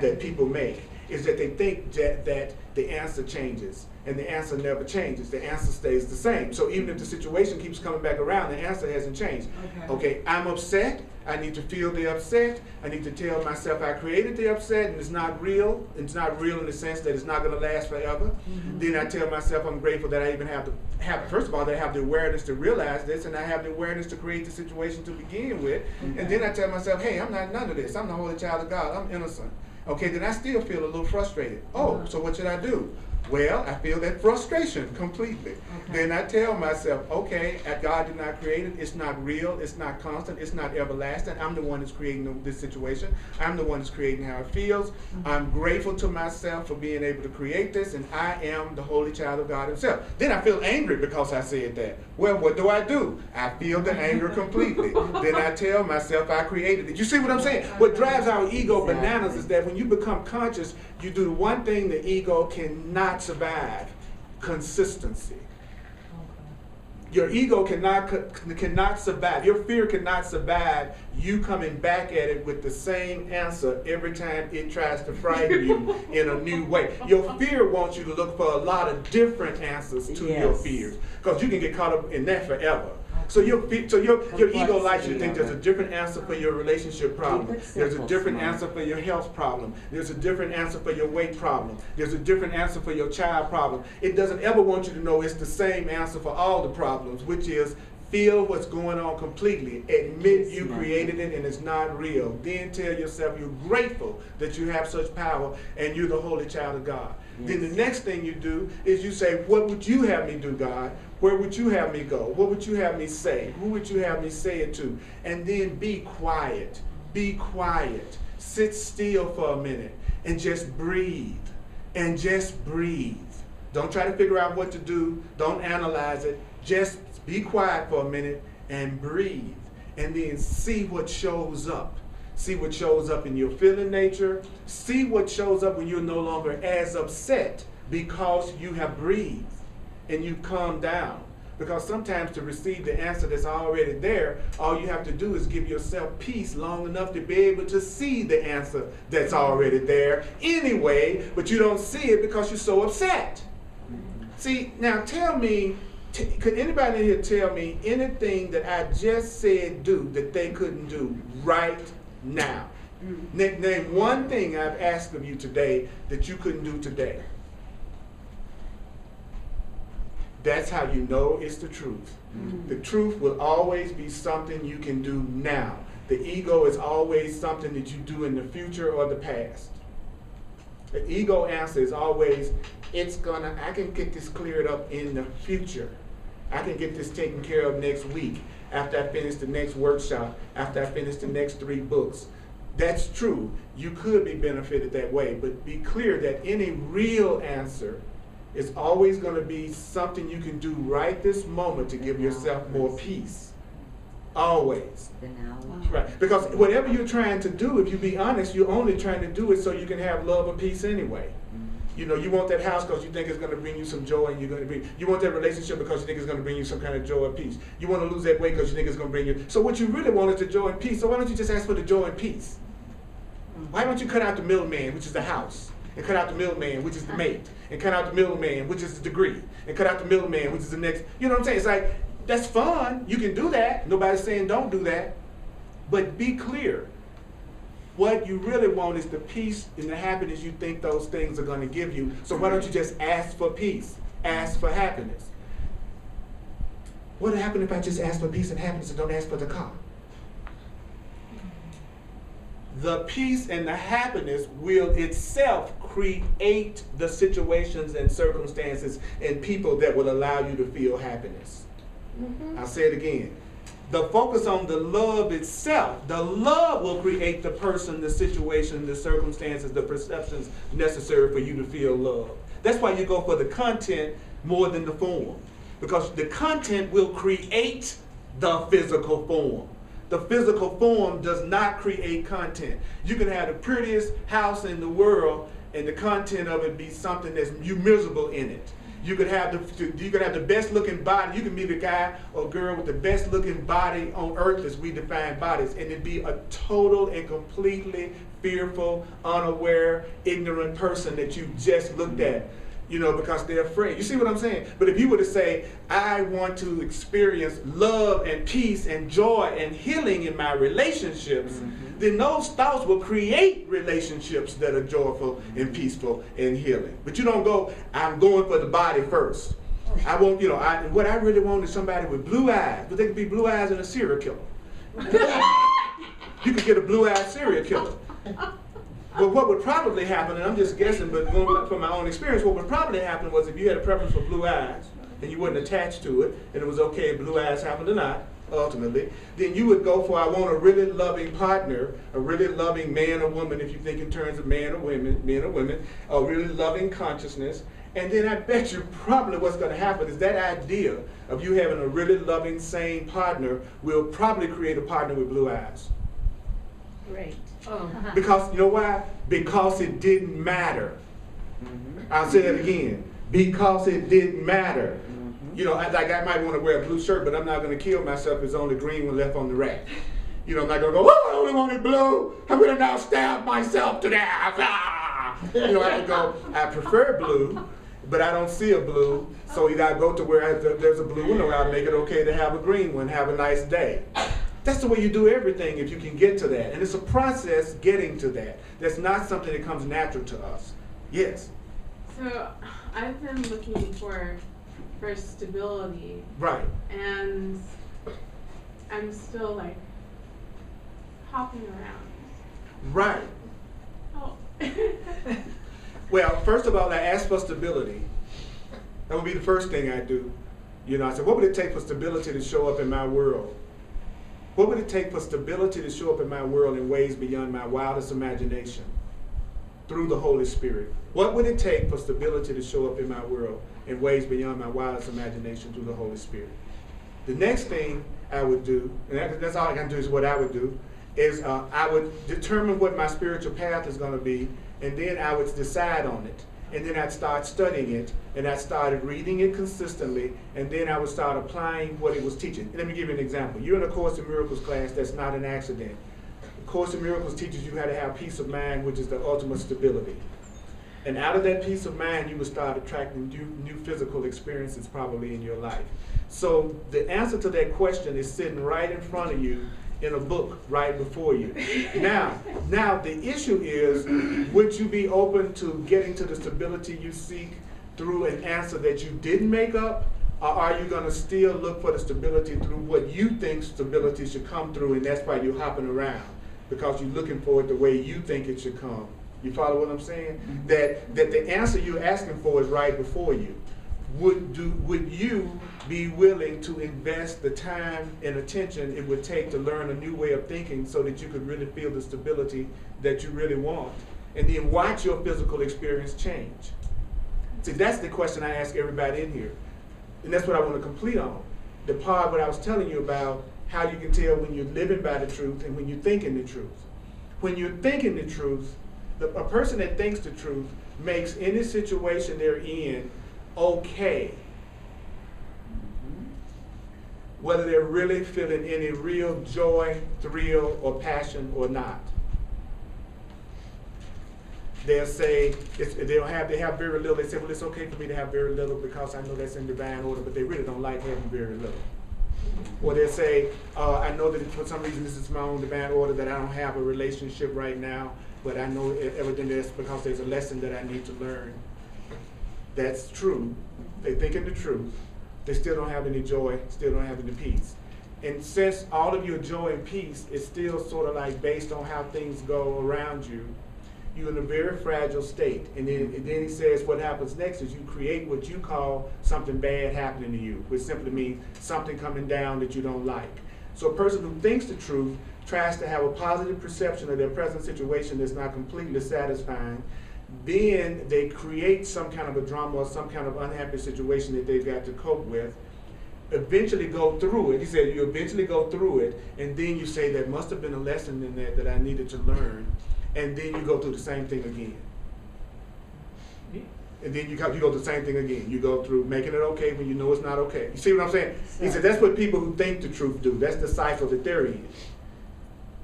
that people make, is that they think that the answer changes, and the answer never changes. The answer stays the same. So even if the situation keeps coming back around, the answer hasn't changed. Okay, I'm upset. I need to feel the upset. I need to tell myself I created the upset and it's not real. It's not real in the sense that it's not going to last forever. Then I tell myself I'm grateful that I even have first of all, that I have the awareness to realize this, and I have the awareness to create the situation to begin with. And then I tell myself, hey, I'm not none of this. I'm the holy child of God. I'm innocent. Okay, then I still feel a little frustrated. Oh, so what should I do? Well, I feel that frustration completely. Then I tell myself, okay, God did not create it. It's not real. It's not constant. It's not everlasting. I'm the one that's creating this situation. I'm the one that's creating how it feels. I'm grateful to myself for being able to create this, and I am the holy child of God himself. Then I feel angry because I said that. Well, what do? I feel the anger completely. Then I tell myself I created it. You see what I'm saying? What drives our ego bananas is that when you become conscious, you do the one thing the ego cannot survive: consistency. Your ego cannot survive. Your fear cannot survive you coming back at it with the same answer every time it tries to frighten you in a new way. Your fear wants you to look for a lot of different answers to your fears, because you can get caught up in that forever. So your ego likes you to think there's a different answer for your relationship problem. There's a different answer for your health problem. There's a different answer for your weight problem. There's a different answer for your child problem. It doesn't ever want you to know it's the same answer for all the problems, which is feel what's going on completely. Admit you created it and it's not real. Then tell yourself you're grateful that you have such power and you're the holy child of God. Then the next thing you do is you say, what would you have me do, God? Where would you have me go? What would you have me say? Who would you have me say it to? And then be quiet. Be quiet. Sit still for a minute and just breathe. And just breathe. Don't try to figure out what to do. Don't analyze it. Just be quiet for a minute and breathe. And then see what shows up. See what shows up in your feeling nature. See what shows up when you're no longer as upset because you have breathed and you've calmed down. Because sometimes to receive the answer that's already there, all you have to do is give yourself peace long enough to be able to see the answer that's already there anyway, but you don't see it because you're so upset. See, now tell me, could anybody in here tell me anything that I just said do that they couldn't do right now? Name one thing I've asked of you today that you couldn't do today. That's how you know it's the truth. The truth will always be something you can do now. The ego is always something that you do in the future or the past. The ego answer is always, I can get this cleared up in the future. I can get this taken care of next week, after I finish the next workshop, after I finish the next 3 books. That's true. You could be benefited that way, but be clear that any real answer is always going to be something you can do right this moment to give yourself more peace. Always. Right. Because whatever you're trying to do, if you be honest, you're only trying to do it so you can have love or peace anyway. You know, you want that house because you think it's going to bring you some joy, and you want that relationship because you think it's going to bring you some kind of joy and peace. You want to lose that weight because you think it's going to bring you. So what you really want is the joy and peace. So why don't you just ask for the joy and peace? Why don't you cut out the middleman, which is the house, and cut out the middleman, which is the mate, and cut out the middleman, which is the degree, and cut out the middleman, which is the next. You know what I'm saying? It's like, that's fun. You can do that. Nobody's saying don't do that. But be clear. What you really want is the peace and the happiness you think those things are going to give you. So why don't you just ask for peace? Ask for happiness. What would happen if I just ask for peace and happiness and don't ask for the car? The peace and the happiness will itself create the situations and circumstances and people that will allow you to feel happiness. I'll say it again. The focus on the love itself, the love will create the person, the situation, the circumstances, the perceptions necessary for you to feel love. That's why you go for the content more than the form. Because the content will create the physical form. The physical form does not create content. You can have the prettiest house in the world and the content of it be something that's you miserable in it. You could have the best looking body. You can be the guy or girl with the best looking body on earth as we define bodies, and it'd be a total and completely fearful, unaware, ignorant person that you just looked at, you know, because they're afraid. You see what I'm saying? But if you were to say, I want to experience love and peace and joy and healing in my relationships, then those thoughts will create relationships that are joyful and peaceful and healing. But you don't go, I'm going for the body first. I want, you know, what I really want is somebody with blue eyes, but they could be blue eyes and a serial killer. You could get a blue-eyed serial killer. But what would probably happen, and I'm just guessing, but going from my own experience, what would probably happen was if you had a preference for blue eyes, and you weren't attached to it, and it was okay if blue eyes happened or not, ultimately, then you would go for, I want a really loving partner, a really loving man or woman, if you think in terms of men or women, a really loving consciousness. And then I bet you probably what's going to happen is that idea of you having a really loving, sane partner will probably create a partner with blue eyes. Great. Because, you know why? Because it didn't matter. I'll say that again. Because it didn't matter. You know, like I might want to wear a blue shirt, but I'm not going to kill myself if there's only green one left on the rack. You know, I'm not going to go, oh, I only wanted blue. I'm going to now stab myself to death. Ah! You know, I would go, I prefer blue, but I don't see a blue. So either I go to where there's a blue one, or I'll make it okay to have a green one. Have a nice day. That's the way you do everything if you can get to that. And it's a process getting to that. That's not something that comes natural to us. Yes? So I've been looking for stability. Right. And I'm still like hopping around. Right. Oh. Well, first of all, I ask for stability. That would be the first thing I do. You know, I said, what would it take for stability to show up in my world? What would it take for stability to show up in my world in ways beyond my wildest imagination? Through the Holy Spirit. What would it take for stability to show up in my world in ways beyond my wildest imagination through the Holy Spirit? The next thing I would do, and that's all I can do is what I would do, is I would determine what my spiritual path is going to be, and then I would decide on it. And then I'd start studying it, and I started reading it consistently, and then I would start applying what it was teaching. Let me give you an example. You're in a Course in Miracles class. That's not an accident. The Course in Miracles teaches you how to have peace of mind, which is the ultimate stability. And out of that peace of mind, you would start attracting new physical experiences probably in your life. So the answer to that question is sitting right in front of you in a book right before you. Now the issue is, would you be open to getting to the stability you seek through an answer that you didn't make up, or are you going to still look for the stability through what you think stability should come through, and that's why you're hopping around, because you're looking for it the way you think it should come? You follow what I'm saying? That the answer you're asking for is right before you. Would you be willing to invest the time and attention it would take to learn a new way of thinking so that you could really feel the stability that you really want, and then watch your physical experience change? See, that's the question I ask everybody in here, and that's what I want to complete on. The part what I was telling you about how you can tell when you're living by the truth and when you're thinking the truth. When you're thinking the truth, a person that thinks the truth makes any situation they're in okay, whether they're really feeling any real joy, thrill, or passion or not. they'll say, they have very little. They say, well, it's okay for me to have very little because I know that's in divine order, but they really don't like having very little. Or they'll say, I know that for some reason this is my own divine order that I don't have a relationship right now, but I know evidently that's because there's a lesson that I need to learn. That's true. They think in the truth. They still don't have any joy, still don't have any peace. And since all of your joy and peace is still sort of like based on how things go around you, you're in a very fragile state. And then he says what happens next is you create what you call something bad happening to you, which simply means something coming down that you don't like. So a person who thinks the truth tries to have a positive perception of their present situation that's not completely satisfying. Then they create some kind of a drama or some kind of unhappy situation that they've got to cope with. Eventually go through it. He said you eventually go through it, and then you say there must have been a lesson in there that I needed to learn, and then you go through the same thing again. And then you go through the same thing again. You go through making it okay when you know it's not okay. You see what I'm saying? He said that's what people who think the truth do. That's the cycle that they're in.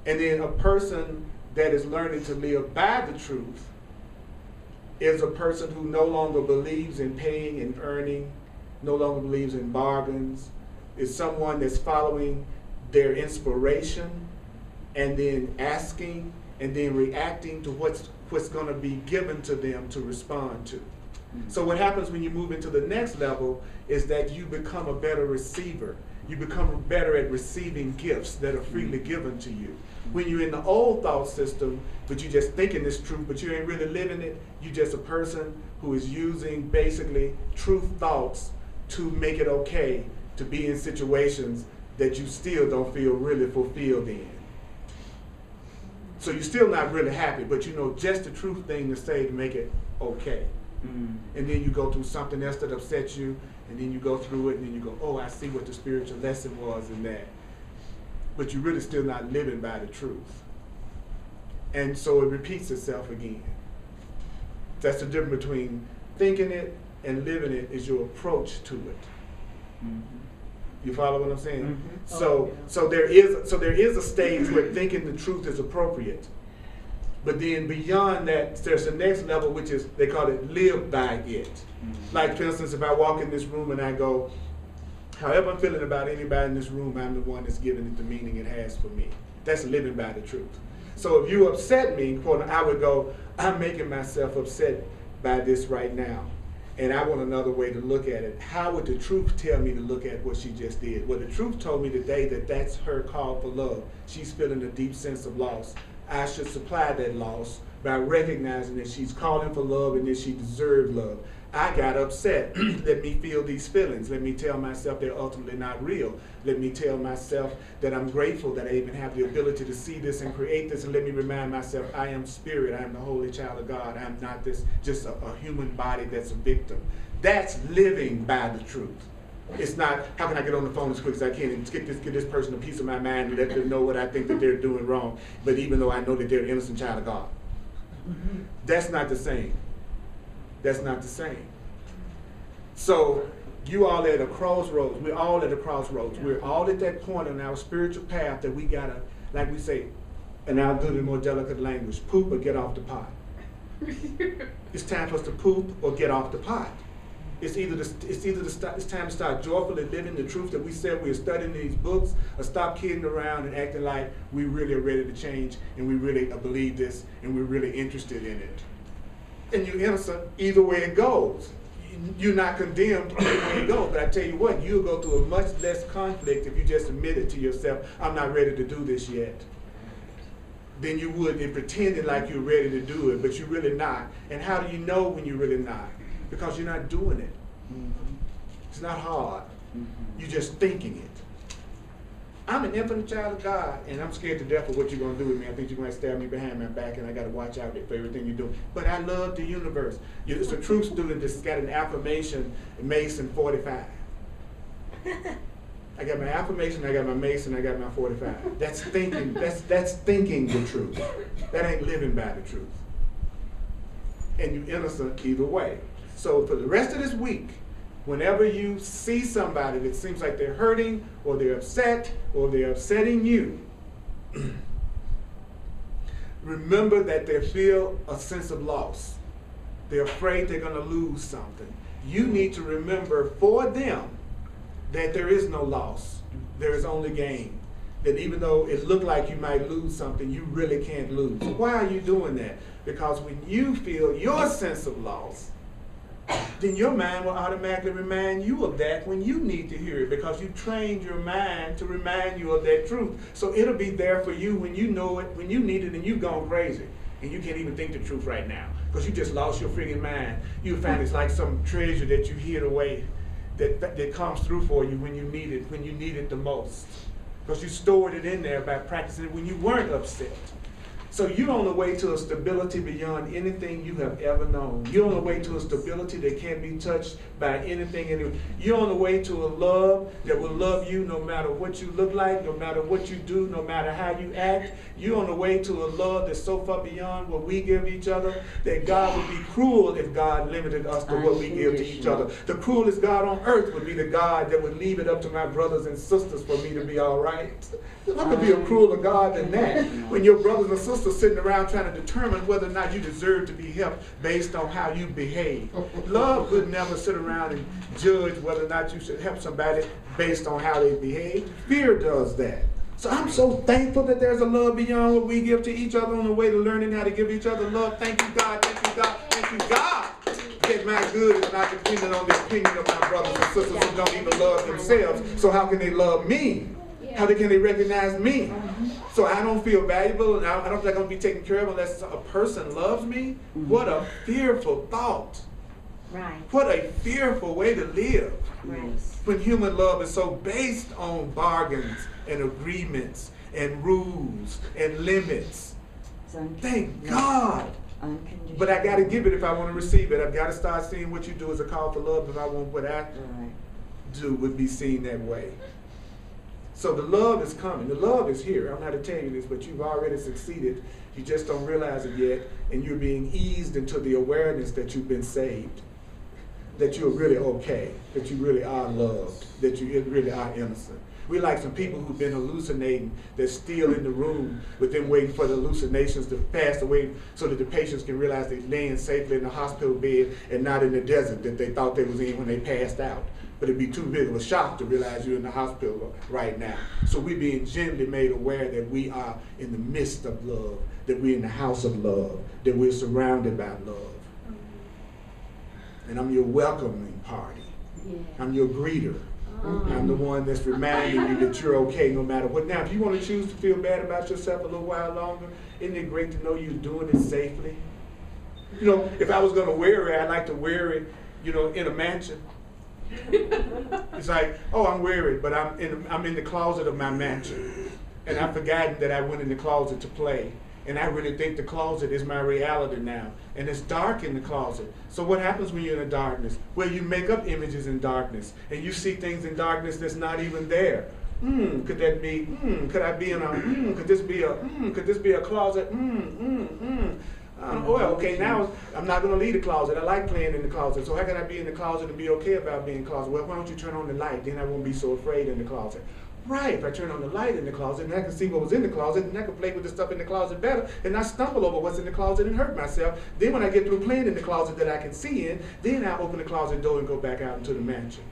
And then a person that is learning to live by the truth is a person who no longer believes in paying and earning, no longer believes in bargains, is someone that's following their inspiration and then asking and then reacting to what's going to be given to them to respond to. So what happens when you move into the next level is that you become a better receiver. You become better at receiving gifts that are freely given to you. When you're in the old thought system, but you're just thinking this truth, but you ain't really living it, you're just a person who is using basically truth thoughts to make it okay to be in situations that you still don't feel really fulfilled in. So you're still not really happy, but you know just the truth thing to say to make it okay. And then you go through something else that upsets you, and then you go through it, and then you go, oh, I see what the spiritual lesson was in that. But you're really still not living by the truth. And so it repeats itself again. That's the difference between thinking it and living it is your approach to it. You follow what I'm saying? So there is a stage where thinking the truth is appropriate. But then beyond that, there's the next level, which is, they call it live by it. Like, for instance, if I walk in this room and I go, however I'm feeling about anybody in this room, I'm the one that's giving it the meaning it has for me. That's living by the truth. So if you upset me, I would go, I'm making myself upset by this right now. And I want another way to look at it. How would the truth tell me to look at what she just did? Well, the truth told me today that that's her call for love. She's feeling a deep sense of loss. I should supply that loss by recognizing that she's calling for love and that she deserved love. I got upset. Let me feel these feelings. Let me tell myself they're ultimately not real. Let me tell myself that I'm grateful that I even have the ability to see this and create this, and let me remind myself I am spirit. I am the holy child of God. I'm not this just a human body that's a victim. That's living by the truth. It's not, how can I get on the phone as quick as I can and give this person a piece of my mind and let them know what I think that they're doing wrong, but even though I know that they're an innocent child of God. That's not the same. That's not the same. So you all at a crossroads. We're all at a crossroads. We're all at that point in our spiritual path that we gotta, like we say, and I'll do it in more delicate language, poop or get off the pot. It's time for us to poop or get off the pot. It's time to start joyfully living the truth that we said we're studying these books, or stop kidding around and acting like we really are ready to change and we really believe this and we're really interested in it. And you're innocent either way it goes. You're not condemned either way it goes. But I tell you what, you'll go through a much less conflict if you just admit it to yourself, I'm not ready to do this yet, than you would in pretending like you're ready to do it, but you're really not. And how do you know when you're really not? Because you're not doing it. It's not hard. You're just thinking it. I'm an infinite child of God, and I'm scared to death of what you're going to do with me. I think you're going to stab me behind my back, and I got to watch out for everything you do. But I love the universe. It's a true student that's got an affirmation, Mason 45. I got my affirmation, I got my Mason, I got my 45. That's thinking. That's thinking the truth. That ain't living by the truth. And you're innocent either way. So for the rest of this week, whenever you see somebody that seems like they're hurting or they're upset or they're upsetting you, remember that they feel a sense of loss. They're afraid they're going to lose something. You need to remember for them that there is no loss. There is only gain. That even though it looked like you might lose something, you really can't lose. Why are you doing that? Because when you feel your sense of loss, then your mind will automatically remind you of that when you need to hear it, because you trained your mind to remind you of that truth. So it'll be there for you when you know it, when you need it, and you've gone crazy. And you can't even think the truth right now because you just lost your friggin' mind. You find it's like some treasure that you hid away that comes through for you when you need it the most. Because you stored it in there by practicing it when you weren't upset. So you're on the way to a stability beyond anything you have ever known. You're on the way to a stability that can't be touched by anything. You're on the way to a love that will love you no matter what you look like, no matter what you do, no matter how you act. You're on the way to a love that's so far beyond what we give each other that God would be cruel if God limited us to what we give to each other. The cruelest God on earth would be the God that would leave it up to my brothers and sisters for me to be all right. What could be a crueler God than that? When your brothers and sisters sitting around trying to determine whether or not you deserve to be helped based on how you behave. Love would never sit around and judge whether or not you should help somebody based on how they behave. Fear does that. So I'm so thankful that there's a love beyond what we give to each other on the way to learning how to give each other love. Thank you, God. Thank you, God. Thank you, God. That my good is not dependent on the opinion of my brothers and sisters who don't even love themselves. So how can they love me? How can they recognize me? So I don't feel valuable, and I don't think I'm going to be taken care of unless a person loves me? What a fearful thought. Right. What a fearful way to live. Right. When human love is so based on bargains and agreements and rules and limits. Thank God. But I got to give it if I want to receive it. I've got to start seeing what you do as a call for love if I want what I do would be seen that way. So the love is coming. The love is here. I don't know how to tell you this, but you've already succeeded. You just don't realize it yet, and you're being eased into the awareness that you've been saved, that you're really okay, that you really are loved, that you really are innocent. We're like some people who've been hallucinating. They're still in the room with them waiting for the hallucinations to pass away so that the patients can realize they're laying safely in the hospital bed and not in the desert that they thought they was in when they passed out. But it'd be too big of a shock to realize you're in the hospital right now. So we're being gently made aware that we are in the midst of love, that we're in the house of love, that we're surrounded by love. And I'm your welcoming party. Yeah. I'm your greeter. I'm the one that's reminding you that you're okay no matter what. Now, if you want to choose to feel bad about yourself a little while longer, isn't it great to know you're doing it safely? You know, if I was going to wear it, I'd like to wear it, you know, in a mansion. It's like, oh, I'm worried, but I'm in the closet of my mansion, and I've forgotten that I went in the closet to play, and I really think the closet is my reality now, and it's dark in the closet. So what happens when you're in the darkness? Well, you make up images in darkness, and you see things in darkness that's not even there. Could that be? Could I be in a? Could this be a? Could this be a closet? Well, okay, now I'm not going to leave the closet. I like playing in the closet. So how can I be in the closet and be okay about being in the closet? Well, why don't you turn on the light? Then I won't be so afraid in the closet. Right, if I turn on the light in the closet, and I can see what was in the closet, and I can play with the stuff in the closet better, and not stumble over what's in the closet and hurt myself. Then when I get through playing in the closet that I can see in, then I open the closet door and go back out into the mansion.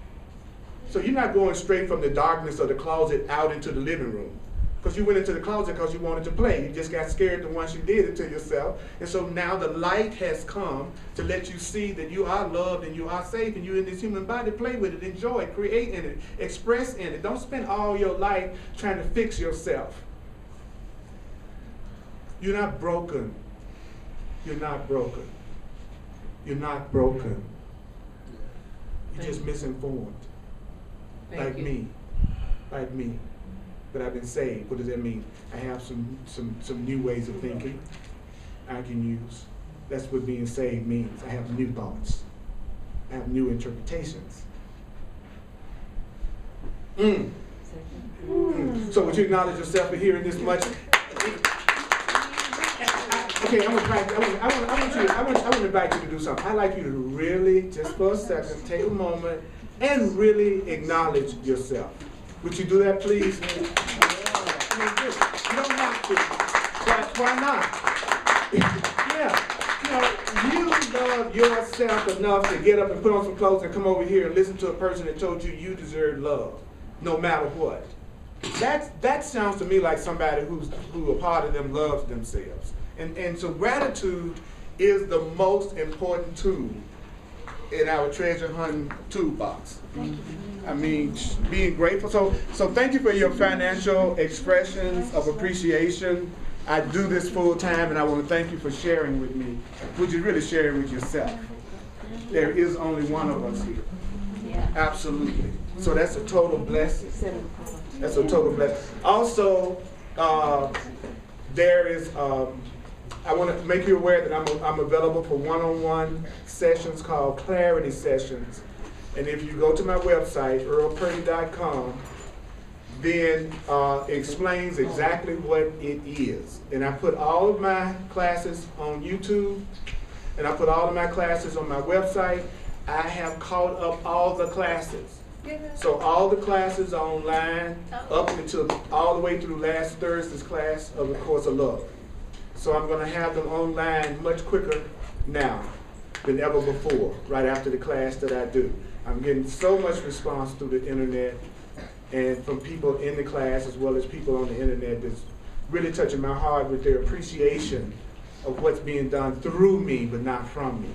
So you're not going straight from the darkness of the closet out into the living room. Because you went into the closet because you wanted to play. You just got scared the once you did it to yourself. And so now the light has come to let you see that you are loved and you are safe and you're in this human body. Play with it, enjoy it, create in it, express in it. Don't spend all your life trying to fix yourself. You're not broken. You're not broken. You're not broken. You're just misinformed. Like me. Like me. But I've been saved. What does that mean? I have some new ways of thinking I can use. That's what being saved means. I have new thoughts. I have new interpretations. So would you acknowledge yourself for hearing this much? Okay, I want to invite you to do something. I'd like you to really, just for a second, take a moment and really acknowledge yourself. Would you do that, please? You don't have to. Why not? Yeah, you love yourself enough to get up and put on some clothes and come over here and listen to a person that told you you deserve love, no matter what. That sounds to me like somebody who a part of them loves themselves. And so gratitude is the most important tool in our treasure hunting toolbox. I mean, being grateful. So thank you for your financial expressions of appreciation. I do this full time, and I want to thank you for sharing with me. Would you really share it with yourself? There is only one of us here. Yeah. Absolutely. So that's a total blessing. That's a total blessing. Also, there is, I want to make you aware that I'm available for one-on-one sessions called Clarity Sessions. And if you go to my website, earlpurdy.com, then it explains exactly what it is. And I put all of my classes on YouTube, and I put all of my classes on my website. I have caught up all the classes. So all the classes are online up until all the way through last Thursday's class of the Course of Love. So I'm going to have them online much quicker now than ever before, right after the class that I do. I'm getting so much response through the internet and from people in the class as well as people on the internet that's really touching my heart with their appreciation of what's being done through me but not from me.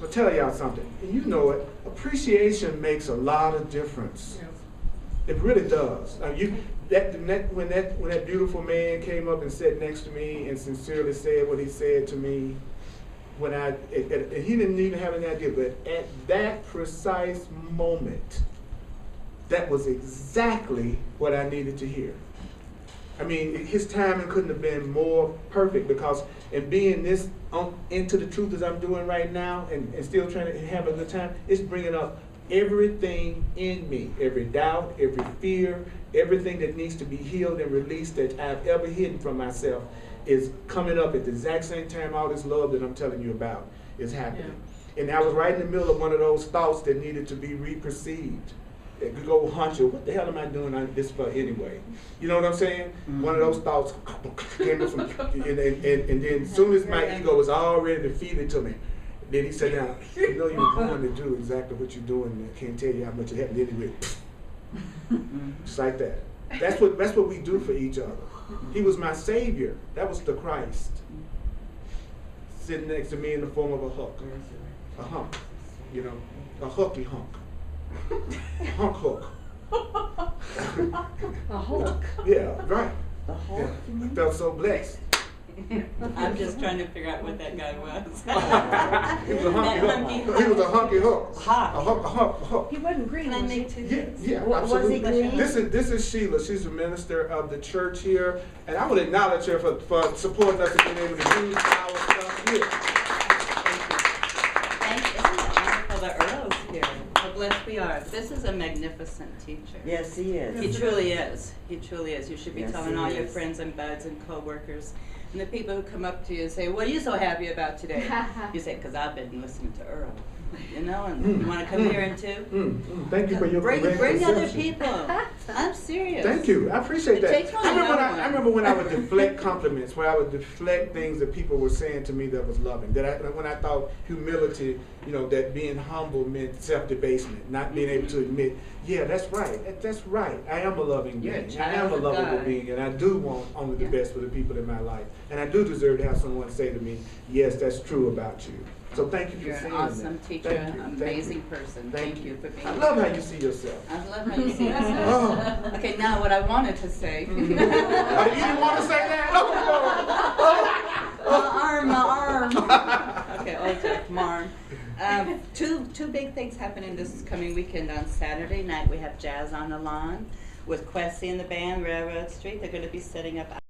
I'll tell y'all something, and you know it, appreciation makes a lot of difference. It really does. When that beautiful man came up and sat next to me and sincerely said what he said to me, and he didn't even have an idea, but at that precise moment, that was exactly what I needed to hear. I mean, his timing couldn't have been more perfect, because in being this into the truth as I'm doing right now and still trying to have a good time, it's bringing up everything in me, every doubt, every fear, everything that needs to be healed and released that I've ever hidden from myself is coming up at the exact same time all this love that I'm telling you about is happening. Yeah. And I was right in the middle of one of those thoughts that needed to be re-perceived. It could go huncho, what the hell am I doing this for anyway? You know what I'm saying? Mm-hmm. One of those thoughts came up from, and then as soon as my ego was already defeated to me, then he said, now, you know you're going to do exactly what you're doing, I can't tell you how much it happened. Then he went, just like that. That's what we do for each other. He was my savior. That was the Christ. Sitting next to me in the form of a hook. A hunk, you know, a hooky hunk. Hunk hook. A Hulk. Yeah, right. The Hulk. Yeah. I felt so blessed. I'm just trying to figure out what that guy was. He was a hunky hook. He was a hunky hook. A hook. He wasn't green. Can I was make he? two things? Yeah, Was absolutely. he green? This is Sheila. She's a minister of the church here, and I would acknowledge her for supporting us and being able to use our stuff here. Thank you. Isn't it wonderful that Earl's here? How blessed we are. This is a magnificent teacher. Yes, he is. He truly is. He truly is. You should be Yes, telling he all your is. friends and buds and co-workers and the people who come up to you and say, what are you so happy about today? You say, because I've been listening to Earl. You know, and you want to come here and too? Thank you for your Bring correct other perception. people. I'm serious. Thank you. I appreciate It that. takes one to know one. I remember when I would deflect compliments, when I would deflect things that people were saying to me that was loving. When I thought humility, you know, that being humble meant self-debasement, not being able to admit, yeah, that's right. That's right. I am a loving You're a being. I am child a of lovable God. being, and I do want only the best for the people in my life. And I do deserve to have someone say to me, yes, that's true about you. So thank you for You're saying an awesome that. teacher, Thank you. amazing person. Thank you for being I here. love how you see yourself. I love how you see yourself. Oh. Okay, now what I wanted to say. Oh, you didn't want to say that? My arm. Okay, Jack, my arm. Two big things happening this coming weekend. On Saturday night, we have Jazz on the Lawn with Quessy and the band, Railroad Street. They're going to be setting up